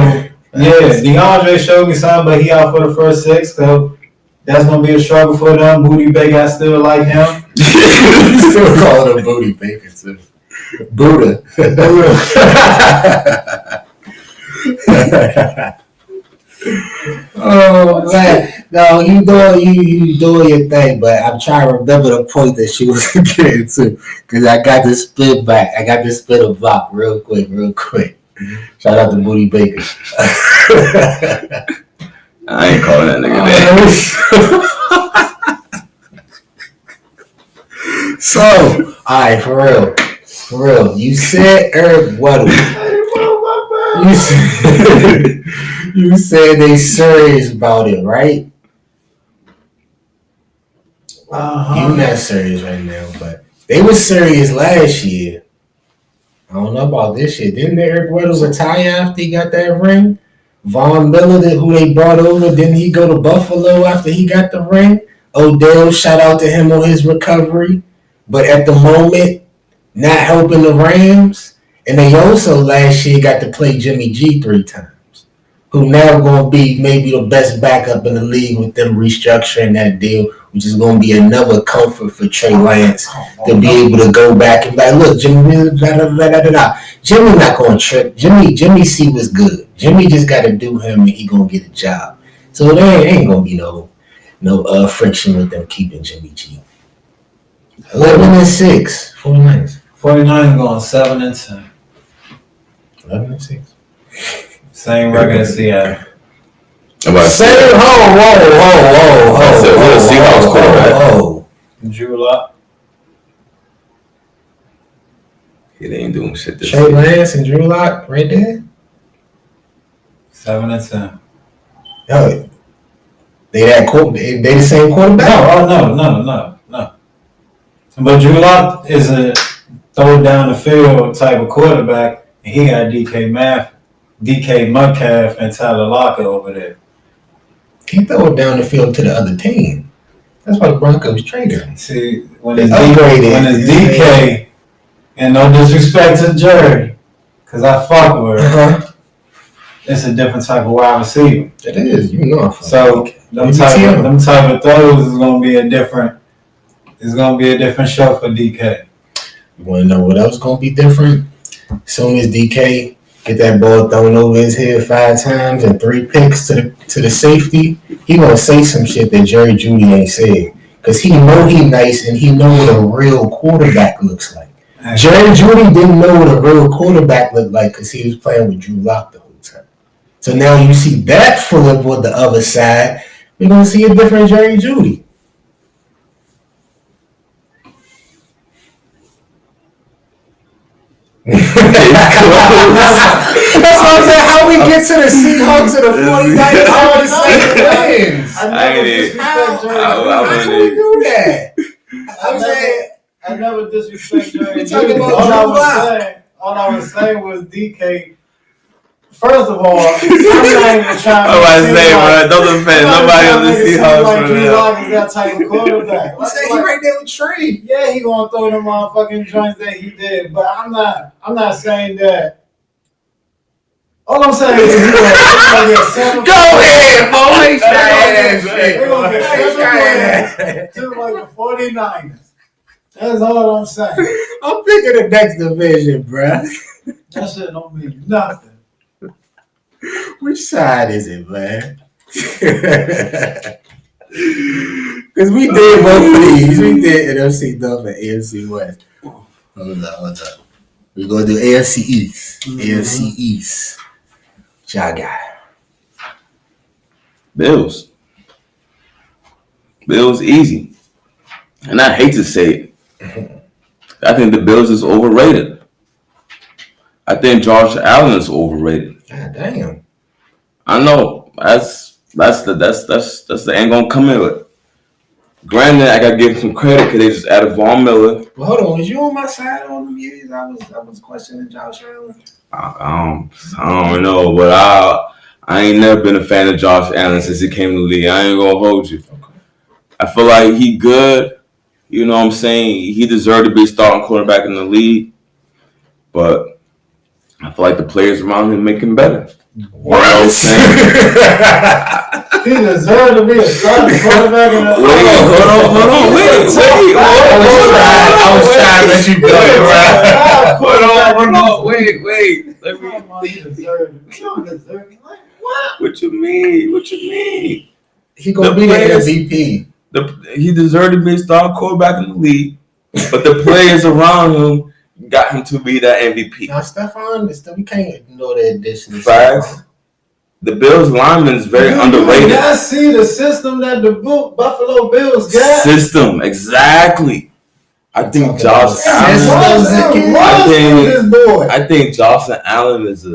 yeah, DeAndre showed me something, but he out for the first 6, so that's going to be a struggle for them. Booty Baker, I still like him. Still calling him Booty Baker too. Buddha. Oh man, no, you doing your thing, but I'm trying to remember the point that she was getting to because I got to spin back. I got to spin a block real quick. Shout out to Booty Baker. I ain't calling that nigga that. So, all right, for real. You said Eric Weddle. You said they serious about it, right? You're not serious right now, but they were serious last year. I don't know about this year. Didn't Eric Weddle retire after he got that ring? Von Miller, who they brought over, didn't he go to Buffalo after he got the ring? Odell, shout out to him on his recovery. But at the moment, not helping the Rams. And they also last year got to play Jimmy G 3 times, who now going to be maybe the best backup in the league with them restructuring that deal, which is going to be another comfort for Trey Lance to be able to go back and be like, look, Jimmy, Jimmy not going to trip. Jimmy C was good. Jimmy just got to do him and he going to get a job. So there ain't going to be no friction with them keeping Jimmy G. 11-6, 49ers. 49ers going 7-10. 11-6. Same record as Seattle. Whoa. Seahawks quarterback. Drew Lock. Yeah, they ain't doing shit this Trey Lance and Drew Lock right there. 7-10. Yo, they the same quarterback? No. But Drew Lock is a throw down the field type of quarterback, and he got DK Metcalf, and Tyler Lockett over there. He throw it down the field to the other team. That's why the Broncos traded him. See, when it's upgraded. DK, and no disrespect to Jerry, because I fuck with her, it's a different type of wide receiver. It is, you know. So them type of throws is gonna be a different show for DK. You want to know what else going to be different? As soon as DK get that ball thrown over his head 5 times and 3 picks to the safety, he gonna say some shit that Jerry Jeudy ain't said. Cause he know he nice and he know what a real quarterback looks like. Jerry Jeudy didn't know what a real quarterback looked like because he was playing with Drew Lock the whole time. So now you see that flip on the other side, we're gonna see a different Jerry Jeudy. That's what I'm saying. How we get to the Seahawks and the 49ers all the same wins? How can we do that? I'm saying I never disrespect Jerry. We talking about all I was saying was DK. First of all, I'm not even trying to don't offend nobody on the Seahawks. Like Drew Lock is that type of quarterback. You say he right there with Trey. Yeah, he gonna throw the motherfucking joints that he did, but I'm not saying that. All I'm saying is he's gonna get 7. Go ahead, boy. They're gonna get 7 points just like the 49ers. That's all I'm saying. I'm picking the next division, bruh. That shit don't mean nothing. Which side is it, man? Because we did both of these. We did NFC North and AFC West. Hold up. We're going to do AFC East. AFC East. What y'all got? Bills easy. And I hate to say it. I think the Bills is overrated. I think Josh Allen is overrated. God damn. I know. That's the ain't gonna come in with. Granted, I gotta give him some credit because they just added Von Miller. Well, hold on. Was you on my side on them years? I was questioning Josh Allen. I don't know, but I ain't never been a fan of Josh Allen since he came to the league. I ain't gonna hold you. Okay. I feel like he good. You know what I'm saying? He deserved to be starting quarterback in the league, but I feel like the players around him make him better. What? He deserved to be a starting quarterback in the league. Hold on. Wait. I was trying to let you go. Hold on. Wait. Let me. He deserved it. He don't deserve it. Like, what? What you mean? He gonna be the MVP. He deserved to be a starting quarterback in the league, but the players around him got him to be that MVP. Now, Stephon, we can't ignore the addition. Facts. The Bills lineman is very underrated. You guys see the system that the Buffalo Bills got? System, exactly. I think Josh Allen. I think Josh Allen is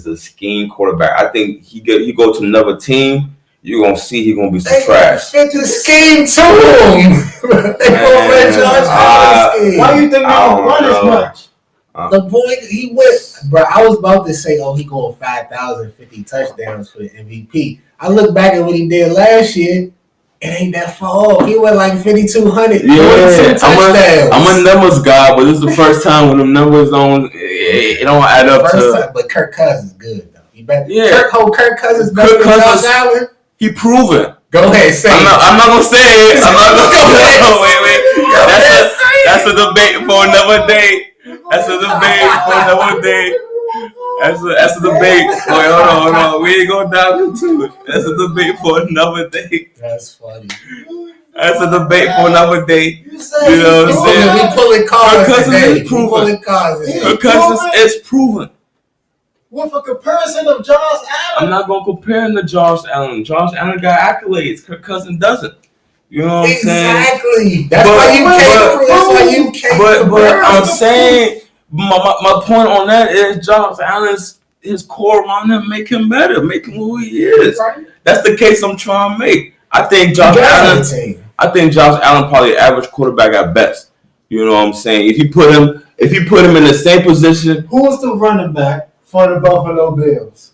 a scheme quarterback. I think he go to another team. You're gonna see he's gonna be some trash. Fit the scheme to him. They gonna let Josh Allen scheme. Why you think they don't run as much? The boy, he went, bro. I was about to say, he going 5,050 touchdowns for the MVP. I look back at what he did last year. It ain't that far off. He went like 5,200. Yeah, I'm a numbers guy, but this is the first time when the numbers don't add up to. But Kirk Cousins good though. You better. Yeah. Kirk Cousins better than Josh Allen. He proven. Go ahead, say it. I'm not gonna say it. I'm not gonna say it. Wait. That's a debate for another day. That's a debate for another day. That's a debate. Wait, hold on. We ain't gonna dive into it. That's a debate for another day. That's funny. That's a debate for another day. You know what I'm saying? We pulling cards Kirk Cousins today. is proven. Kirk Cousins is proven. With a comparison of Josh Allen. I'm not gonna compare him to Josh Allen. Josh Allen got accolades. Kirk Cousins doesn't. You know what I'm saying? Exactly. That's why you can't. But I'm saying my point on that is Josh Allen's his core around him make him better, make him who he is. Right. That's the case I'm trying to make. I think Josh Allen probably average quarterback at best. You know what I'm saying? If you put him in the same position. Who was the running back for the Buffalo Bills?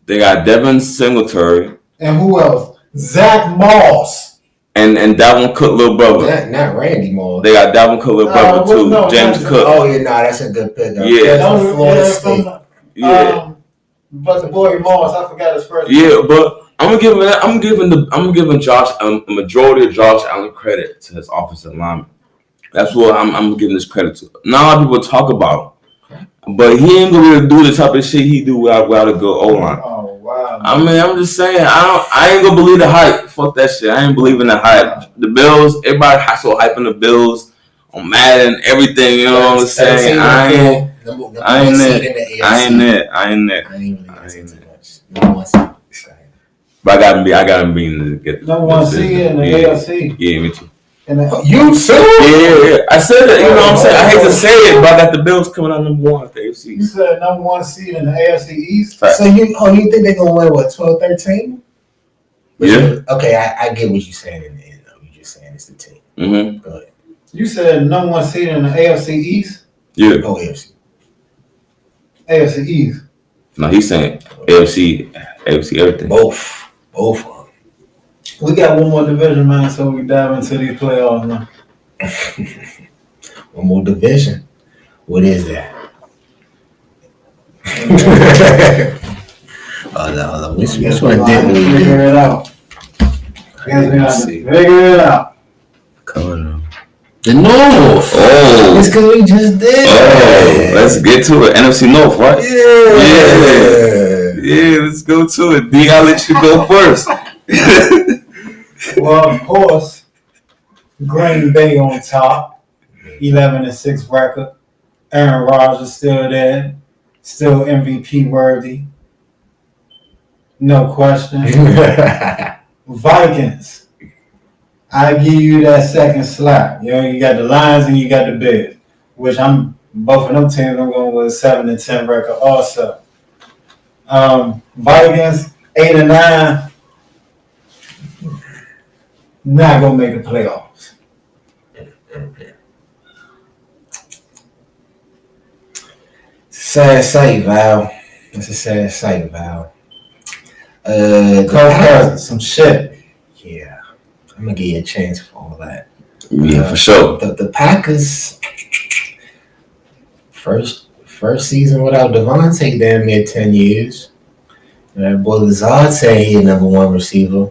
They got Devin Singletary. And who else? Zach Moss. And Dalvin Cook, little brother. Not Randy Moss. They got Dalvin Cook, little brother, too. No, James Cook. Oh, yeah, that's a good pick. Yeah. Florida State. But the boy Moss, I forgot his first name. Yeah, but I'm giving Josh a majority of Josh Allen credit to his offensive lineman. That's what I'm giving this credit to. Not a lot of people talk about him. But he ain't gonna be able to do the type of shit he do without a good O-line. Oh wow. I mean, I'm just saying, I ain't gonna believe the hype. Fuck that shit. I ain't believing the hype. The Bills, everybody so hyping the Bills on Madden, everything. You know what I'm saying? I ain't there. I ain't there. I ain't really listening too much. Number one seed. But I got him being to get Number one seed in the AFC. Yeah, me too. You too? Yeah. I said it. You know what I'm saying? I hate to say it, but I got the Bills coming out number one at the AFC. You said number one seed in the AFC East. Fact. So you think they're gonna win what 12-13? Yeah. Okay, I get what you're saying in the end though. You're just saying it's the team. Mm-hmm. Go ahead. You said number one seed in the AFC East. Yeah. Oh, AFC. AFC East. No, he's saying AFC everything. Both of them. We got one more division, man, so we dive into these playoffs now. One more division. What is that? Hold on. Which one didn't we figure it out? Figure it out. Coming on. The North. Oh. It's because we just did. Oh, let's get to it. NFC North, right? Yeah, let's go to it. D, I'll let you go first. Well, of course, Green Bay on top, 11-6 record. Aaron Rodgers still there, still MVP worthy, no question. Vikings, I give you that second slot. You know, you got the Lions and you got the Bears, which both of them teams I'm going with 7-10 record also. Vikings 8-9. Not gonna make the playoffs. Sad sight, Val. It's a sad sight, Val. Kirk Cousins, some shit. Yeah, I'm gonna give you a chance for all that. Yeah, for sure. The Packers first season without Devontae damn near 10 years. That boy Lazard said he a number one receiver.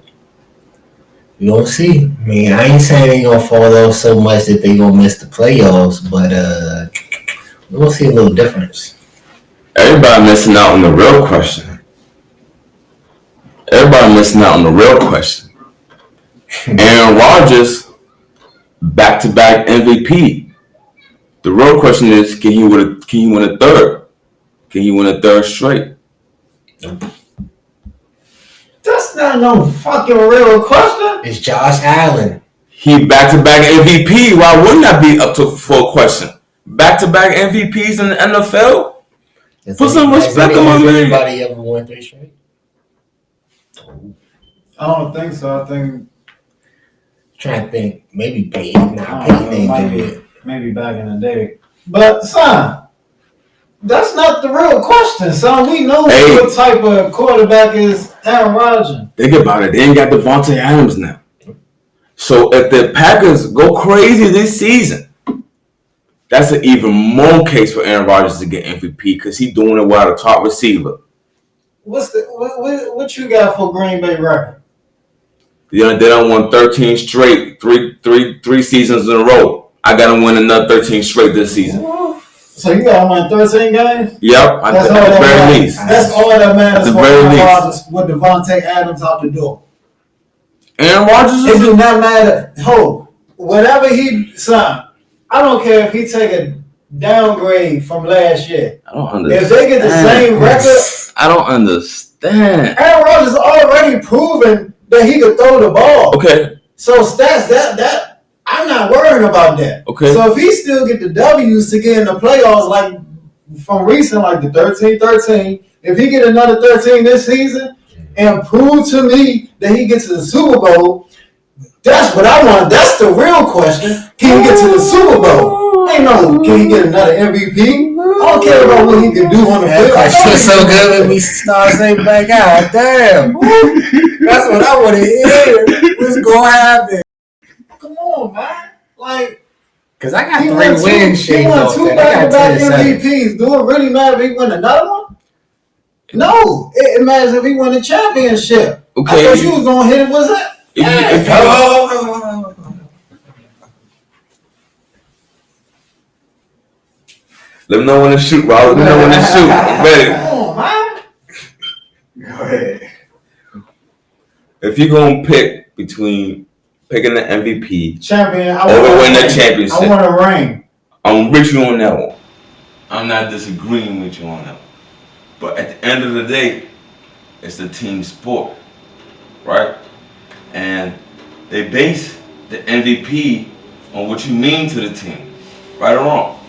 We gonna see. I mean, I ain't saying they gonna fall off so much that they gonna miss the playoffs, but we're gonna see a little difference. Everybody missing out on the real question. Aaron Rodgers, back-to-back MVP. The real question is, can he win a third? Can he win a third straight? That's not no fucking real question. It's Josh Allen. He back-to-back MVP. Why wouldn't that be up to full question? Back-to-back MVPs in the NFL? Put some respect on my man. Anybody ever won 3 straight? I don't think so. I think Trying to think. Maybe Peyton. maybe back in the day. But son, that's not the real question, son. We know what type of quarterback is Aaron Rodgers. Think about it. They ain't got Devontae Adams now. So if the Packers go crazy this season, that's an even more case for Aaron Rodgers to get MVP because he's doing it without a top receiver. What you got for Green Bay record? They done won 13 straight, three seasons in a row. I got to win another 13 straight this season. So you got to win 13 games? Yep, That's at the very least. That's all that matters At the for very Aaron least. Rodgers with Devontae Adams out the door. Aaron Rodgers It is do not matter. Whatever I don't care if he take a downgrade from last year. I don't understand. If they get the same record, I don't understand. Aaron Rodgers already proven that he could throw the ball. Okay. So stats that I'm not worrying about that. Okay. So if he still get the W's to get in the playoffs like from recent, like the 13-13, if he get another 13 this season and prove to me that he gets to the Super Bowl, that's what I want. That's the real question. Can he get to the Super Bowl? Ain't no, can he get another MVP? I don't care about what he can do on the field. That was so good when we start saying, like, God damn. That's what I want to hear. What's going to happen? Come on, man. Like, because I got he 3 won wins shades off two that. I got back-to-back 10-7. MVPs. Do it really matter if he win another one? No. It matters if he win a championship. Okay. I thought you was going to hit it. What's that? Let me know when to shoot, Robert. Let me know when to shoot. I'm ready. Come on, man. Go ahead. If you're gonna pick between picking the MVP Champion. I or want win a the ring. championship, I want a ring. I'm with you on that one. I'm not disagreeing with you on that one. But at the end of the day, it's a team sport, right? And they base the MVP on what you mean to the team, right or wrong.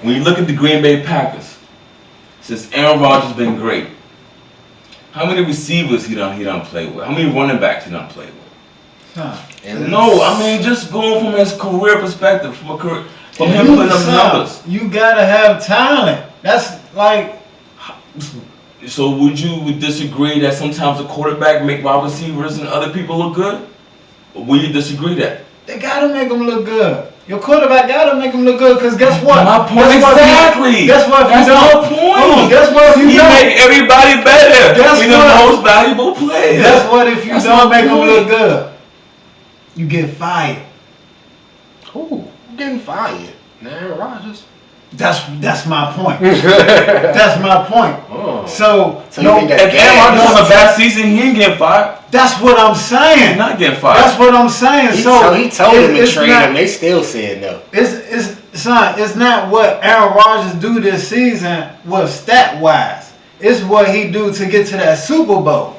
When you look at the Green Bay Packers, since Aaron Rodgers been great, how many receivers he done play with? How many running backs he done play with? No, I mean just going from his career perspective, from him putting up numbers. You gotta have talent. That's like. So would you disagree that sometimes a quarterback make wide receivers and other people look good? Or would you disagree that? They gotta make them look good. Your quarterback gotta make them look good, because guess what? My point exactly. Guess what? That's my point. Guess what? If you He don't make everybody better. Guess He's what? the most valuable player. Guess what? If you That's don't my make them point. look good, you get fired. Who? I'm getting fired. Aaron Rodgers. That's my point. That's my point. Oh. So you think that If Aaron Rodgers on a bad season, he ain't getting fired. that's what I'm He's saying. not getting fired. That's what I'm saying. He So told him to it's trade not- him. They still said no. It's not what Aaron Rodgers do this season was stat wise. It's what he do to get to that Super Bowl.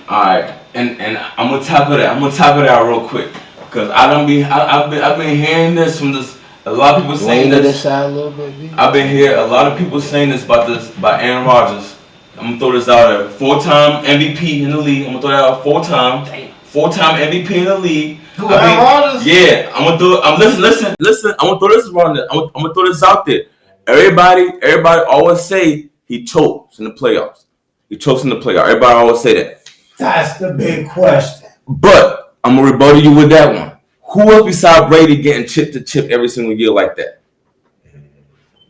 Alright, and I'm gonna top of that. I'm gonna top it out real quick because I've been hearing this from this. A lot of people saying Lean to this. the side a little bit. B. I've been hearing a lot of people saying this about Aaron Rodgers. I'm gonna throw this out there. 4-time MVP in the league. I'm gonna throw that out 4-time. 4-time MVP in the league. Who, Aaron Rodgers? Yeah, I'm gonna throw. Listen. I'm gonna throw this around there. I'm gonna throw this out there. Everybody always say he chokes in the playoffs. He chokes in the playoffs. Everybody always say that. That's the big question. But I'm gonna rebuttal you with that one. Who else besides Brady getting chip to chip every single year like that?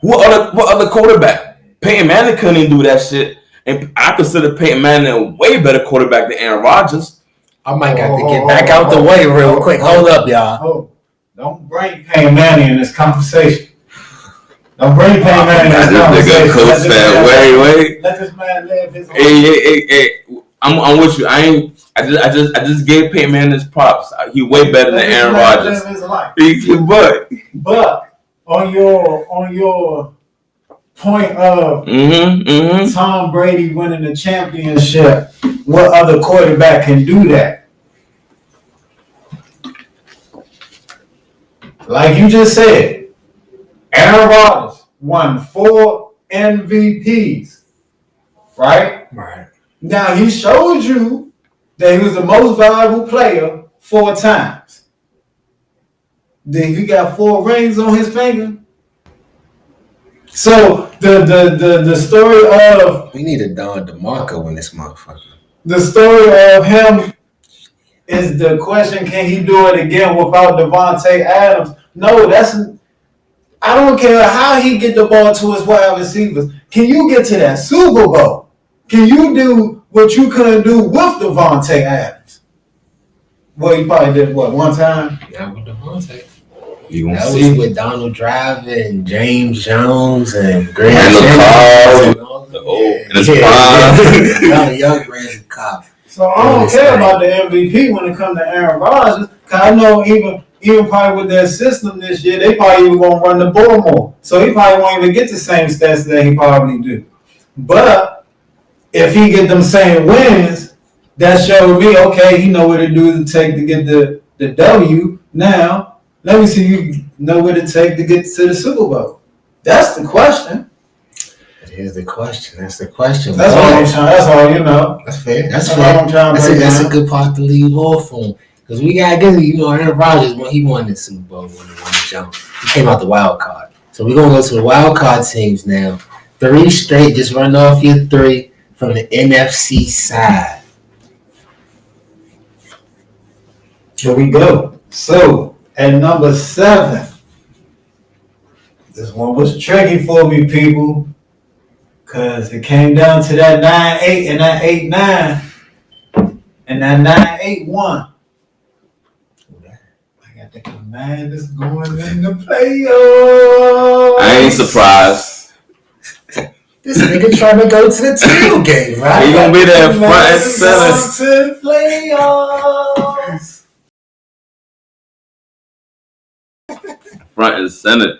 What other quarterback? Peyton Manning couldn't even do that shit. And I consider Peyton Manning a way better quarterback than Aaron Rodgers. I might got to get back out the way real quick. Hold up, y'all. Oh, don't bring Peyton Manning in this conversation. Don't bring Peyton Manning in this conversation. Coach fan. Wait. Let this man live his life. Hey. I'm with you. I just gave Peyton Manning his props. He way better than Aaron Rodgers. But on your point of Tom Brady winning the championship, what other quarterback can do that? Like you just said, Aaron Rodgers won 4 MVPs, right? Right. Now he showed you that he was the most valuable player 4 times. Then he got 4 rings on his finger. So the story of We need a Don DeMarco in this motherfucker. the story of him is the question: can he do it again without Devontae Adams? No, I don't care how he get the ball to his wide receivers. Can you get to that Super Bowl? Can you do what you couldn't do with Devontae Adams? Well, he probably did one time. Not with Devontae. You gonna That see. was with Donald Driver and James Jones and Graham Randall Cobb. in his prime. Young Randall Cobb. So I don't care about the MVP when it comes to Aaron Rodgers, because I know even probably with their system this year, they probably even gonna run the ball more. So he probably won't even get the same stats that he probably do. But if he get them same wins, that showed me, okay, he know what to do to take to get the W. Now, let me see you know what it take to get to the Super Bowl. That's the question. That is the question. That's the question. That's all I'm trying. That's all you know. That's fair. That's all I'm trying to break That's down. a good part to leave off on. Because we got to get, Aaron Rodgers, when he won the Super Bowl, when he won the jump, he came out the wild card. So we're going to go to the wild card teams now. 3 straight, just run off your 3 from the NFC side. Here we go. So, at number 7, this one was tricky for me, people, because it came down to that 9-8 and that 8-9, and that 9-8-1. I got got the Commanders going in the playoffs. I ain't surprised. This nigga trying to go to the tailgate, right? He gonna be there front and Commanders center. going to the playoffs. Front and center.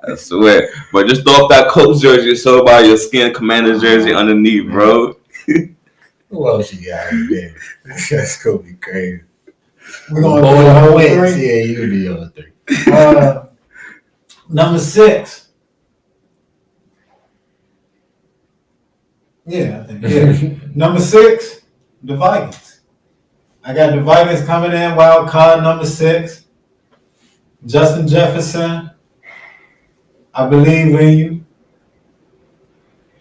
I swear. But just throw off that Colts jersey and show by your skin Commanders jersey underneath, bro. Who else you got in there? That's gonna be crazy. We're going to do the whole wins. three. Yeah, you be on 3. Number 6. Yeah, I think. Yeah. Number 6, the Vikings. I got the Vikings coming in, wild card number 6. Justin Jefferson, I believe in you.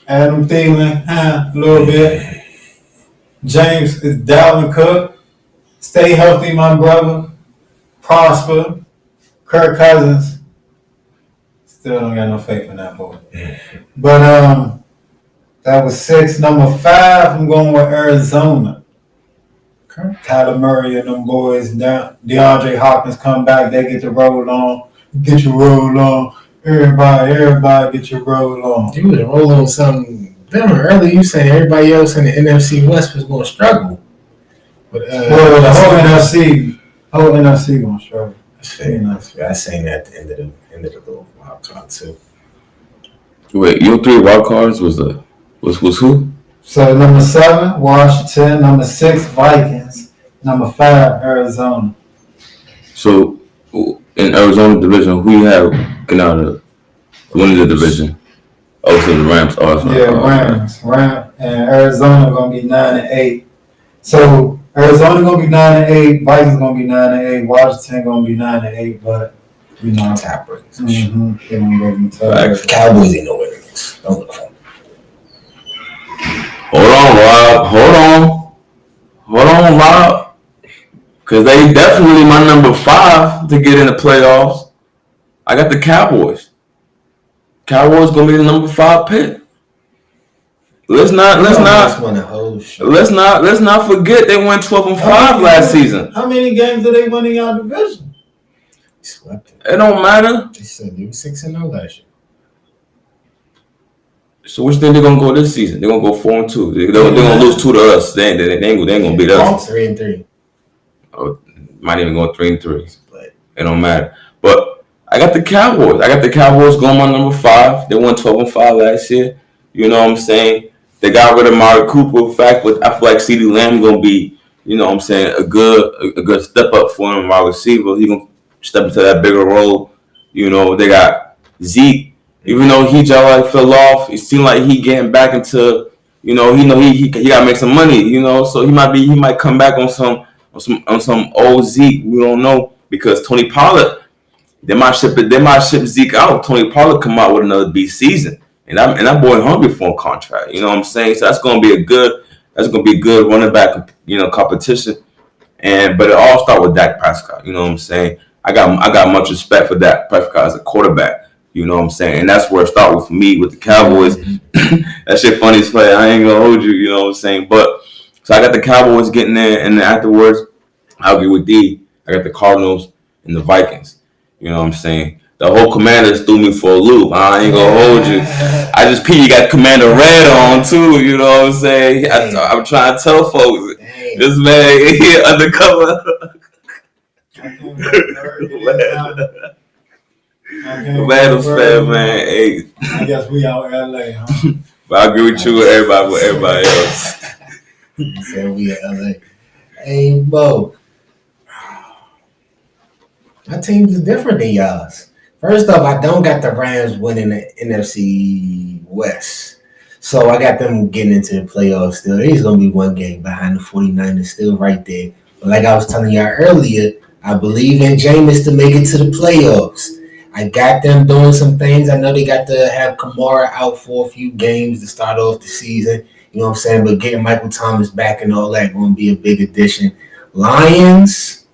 Adam Thielen, a little bit. James is Dalvin Cook. Stay healthy, my brother. Prosper. Kirk Cousins. Still don't got no faith in that boy. But that was 6. Number 5, I'm going with Arizona. Okay. Kyler Murray and them boys down. DeAndre Hopkins come back. They get to roll on. Get your roll on. Everybody get your roll on. You was rolling something different earlier. You saying everybody else in the NFC West was going to struggle. But Well, the whole NFC gonna struggle. That's fair. I seen that at the end of the little wild card too. Wait, your 3 wild cards was who? So number 7, Washington. Number 6, Vikings. Number 5, Arizona. So in Arizona division, who you have getting out of winning the division? Oh, so the Rams. Rams. And Arizona gonna be 9-8. So Arizona gonna be 9-8. Vikings gonna be 9-8. Washington gonna be 9-8. But you know, Tiebreakers. they're gonna go to tiebreakers. Cowboys ain't no winners. Don't look for them. Hold on, Rob. Hold on, Rob. Because they definitely my number 5 to get in the playoffs. I got the Cowboys. Cowboys gonna be the number 5 pick. Let's not forget they went 12-5 last season. How many games did they win in your division? Swept it. It don't matter. They said they were 6-0 last year. So which thing they're gonna go this season? They're gonna go 4-2. They're gonna lose 2 to us. They ain't gonna beat us. 3-3. Oh, might even go 3-3. But it don't matter. But I got the Cowboys. Going my number 5. They won 12-5 last year. You know what I'm saying? They got rid of Amari Cooper. In fact, I feel like CeeDee Lamb gonna be, you know what I'm saying, a good step up for him, wide receiver. He gonna step into that bigger role. You know, they got Zeke. Even though he just like fell off, it seemed like he getting back into, you know he gotta make some money, you know, so he might come back on some old Zeke. We don't know, because Tony Pollard, they might ship Zeke out. Tony Pollard come out with another beast season, and that boy hungry for a contract. You know what I'm saying? So that's gonna be a good running back, you know, competition. But it all start with Dak Prescott. You know what I'm saying? I got much respect for Dak Prescott as a quarterback. You know what I'm saying? And that's where it started with me with the Cowboys. That shit funny as fuck. I ain't gonna hold you. You know what I'm saying? But so I got the Cowboys getting there, and then afterwards, I'll agree with D. I got the Cardinals and the Vikings. You know what I'm saying? The whole Commanders threw me for a loop. I ain't gonna hold you. I just you got Commander Red on too. You know what I'm saying? I'm trying to tell folks, this man here undercover. Randall's fan, man. Hey. I guess we out LA, huh? But I agree with you with everybody else. You said we in LA. Hey, Bo. My team is different than y'all's. First off, I don't got the Rams winning the NFC West. So I got them getting into the playoffs still. There's going to be one game behind the 49ers still right there. But like I was telling y'all earlier, I believe in Jameis to make it to the playoffs. I got them doing some things. I know they got to have Kamara out for a few games to start off the season. You know what I'm saying? But getting Michael Thomas back and all that going to be a big addition. Lions.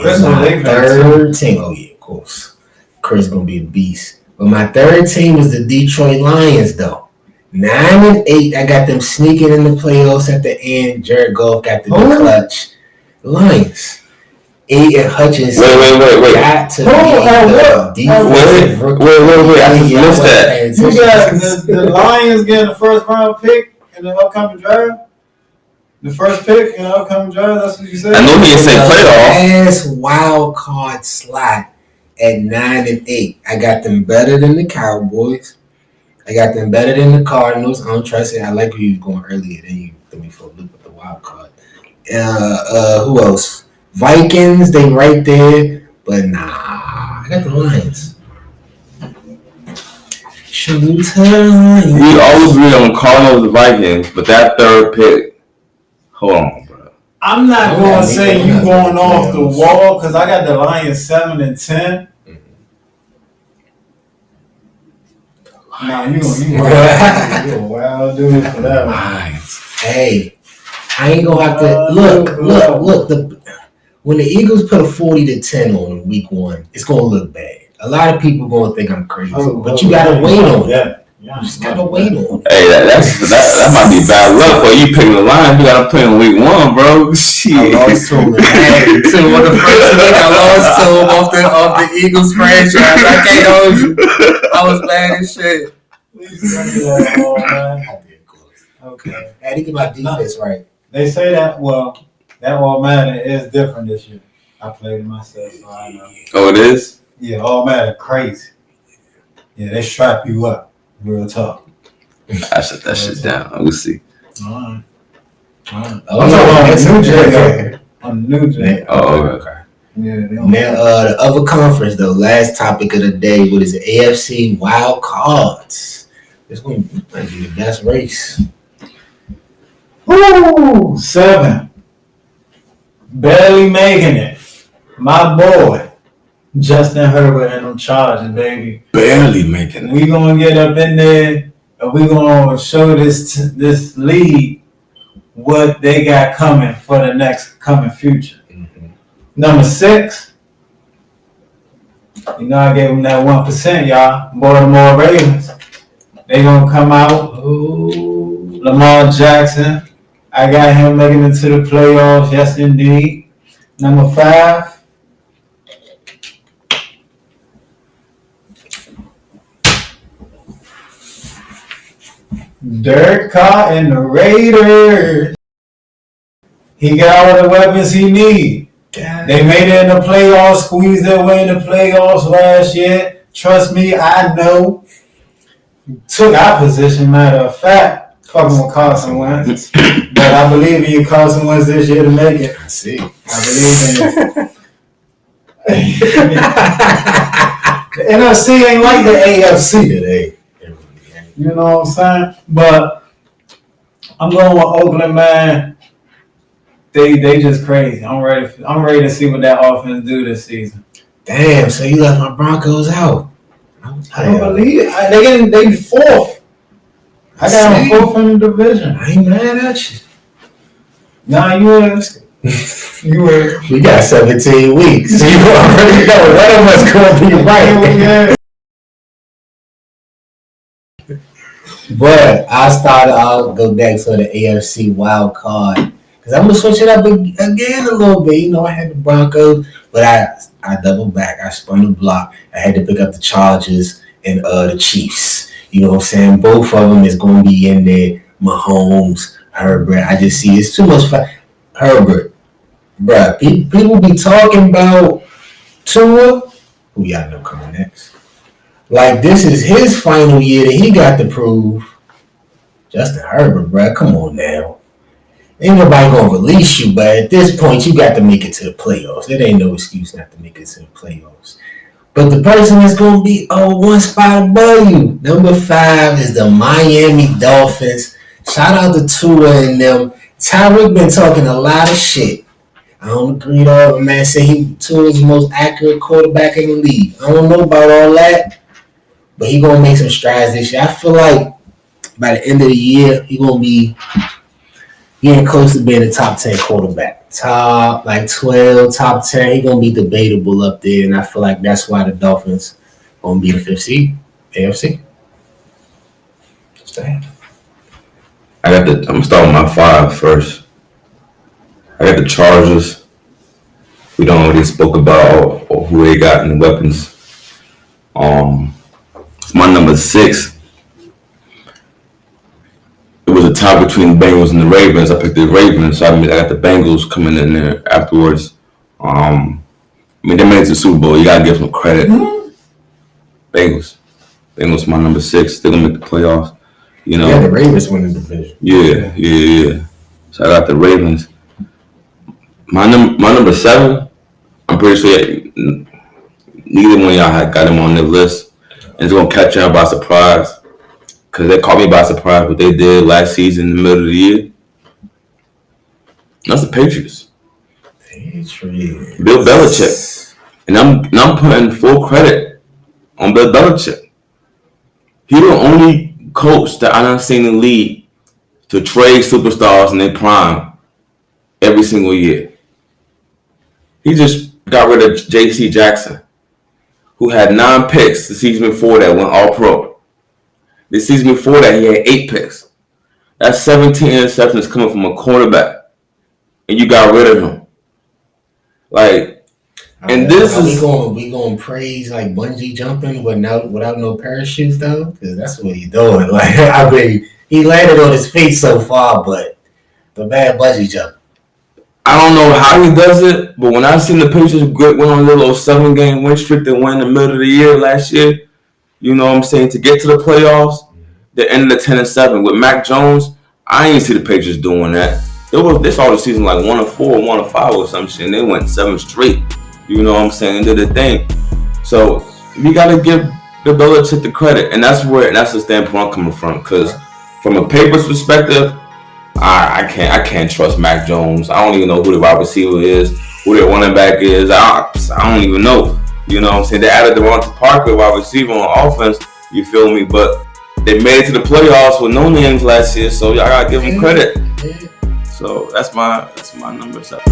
It's my third team. Oh, yeah, of course. Chris going to be a beast. But my third team was the Detroit Lions, though. 9-8. I got them sneaking in the playoffs at the end. Jared Goff got the clutch. The Lions. Aiden Hutchinson Wait. got to Who? be the defensive rookie. Wait. I just missed that. You got the Lions getting the first round pick in the upcoming draft. The first pick in the upcoming draft. That's what you said. I know he didn't say playoff. Last wild card slot at 9 and 8. I got them better than the Cowboys. I got them better than the Cardinals. I don't trust it. I like where you was going earlier. Then you threw me for a loop with the wild card. Who else? Vikings. They right there, but nah. I got the Lions. Salute to the Lions. We always agree on Cardinals and Vikings, but that third pick. Hold on, bro. I'm not going to say you going off the wall because I got the Lions 7 and 10. Nah, you a wild dude for that one. Hey, I ain't gonna have to look. When the Eagles put a 40-10 on in week 1, it's gonna look bad. A lot of people gonna think I'm crazy, but you gotta wait on it. You just gotta wait on it. Hey, that might be bad luck for you picking the Lions. You gotta play in week 1, bro. Shit. I lost to him. So on the first week, I lost to him off the Eagles franchise. I can't hold you. I was bad as shit. Okay. I had to get my defense right. They say that, well, that All Madden is different this year. I played it myself, so I know. Oh, it is? Yeah, All Madden crazy. Yeah, they strap you up real tough. I shut that shit down. We'll see. All right. I'm talking about on the new J. Oh, okay. Yeah. Now, the other conference, though, last topic of the day, what is it? AFC wild cards. It's going to be the best race. Woo! 7. Barely making it. My boy, Justin Herbert and them Chargers, baby. Barely making it. We gonna get up in there and we gonna show this league what they got coming for the next coming future. Mm-hmm. Number 6. You know I gave them that 1%, y'all. Baltimore Ravens. They gonna come out. Ooh. Lamar Jackson. I got him making it to the playoffs. Yes, indeed. Number 5. Derek Carr and the Raiders. He got all the weapons he need. They made it in the playoffs, squeezed their way in the playoffs last year. Trust me, I know. Took our position, matter of fact, fucking with Carson Wentz. But I believe in you, Carson Wentz, this year to make it. I see. I believe in it. The NFC ain't like the AFC today. You know what I'm saying? But I'm going with Oakland, man. They just crazy. I'm ready to see what that offense do this season. Damn, so you left my Broncos out. I don't believe it. They 4th. I got them 4th in the division. I ain't mad at you. Nah, you were. We got 17 weeks. So you already know one of us going to be right. Yeah. But I'll go back to the AFC wild card. Because I'm going to switch it up again a little bit. You know, I had the Broncos, but I doubled back. I spun the block. I had to pick up the Chargers and the Chiefs. You know what I'm saying? Both of them is going to be in there. Mahomes, Herbert. I just see it's too much fun. Herbert. Bruh, people be talking about Tua. Who y'all know coming next? Like, this is his final year that he got to prove. Justin Herbert, bruh, come on now. Ain't nobody gonna release you, but at this point, you got to make it to the playoffs. It ain't no excuse not to make it to the playoffs. But the person that's gonna be one spot above you, number 5, is the Miami Dolphins. Shout out to Tua and them. Tyreek been talking a lot of shit. I don't agree at all. Man said Tua is the most accurate quarterback in the league. I don't know about all that, but he gonna make some strides this year. I feel like by the end of the year, he gonna be getting close to being a top 10 quarterback. Top 12, top 10. He gonna be debatable up there, and I feel like that's why the Dolphins gonna be the 5th seed, AFC. Stay. I'm starting with my 5 first. I got the Chargers. we don't already spoke about or who they got in the weapons. It's my number 6. It was a tie between the Bengals and the Ravens. I picked the Ravens, so I got the Bengals coming in there afterwards. They made it to the Super Bowl. You gotta give them credit. Bengals, my number 6. They're gonna make the playoffs. Yeah, the Ravens win the division. Yeah. So I got the Ravens. My number 7. I'm pretty sure neither one of y'all had got them on their list, and it's gonna catch y'all by surprise. Because they caught me by surprise what they did last season in the middle of the year. That's the Patriots. Bill Belichick. And I'm putting full credit on Bill Belichick. He the only coach that I done seen in the league to trade superstars in their prime every single year. He just got rid of J.C. Jackson, who had 9 picks the season before that went all pro. The season before that, he had 8 picks. That's 17 interceptions coming from a quarterback. And you got rid of him. We gonna praise like bungee jumping without no parachutes though? Because that's what he's doing. He landed on his feet so far, but the bad bungee jump. I don't know how he does it, but when I seen the Patriots went on a little 7-game win streak that went in the middle of the year last year, you know what I'm saying, to get to the playoffs, they ended at 10-7 with Mac Jones. I ain't see the Patriots doing that. They started the season like 1-4, 1-5 or some shit, and they went 7 straight. You know what I'm saying? They did the thing. So you gotta give the Belichick the credit, and that's the standpoint I'm coming from. Because from a Patriots perspective, I can't trust Mac Jones. I don't even know who the wide receiver is, who their running back is. I don't even know. You know what I'm saying? They added Devontae Parker, wide receiver on offense. You feel me? But they made it to the playoffs with no names last year, so y'all gotta give them credit. So that's my number 7.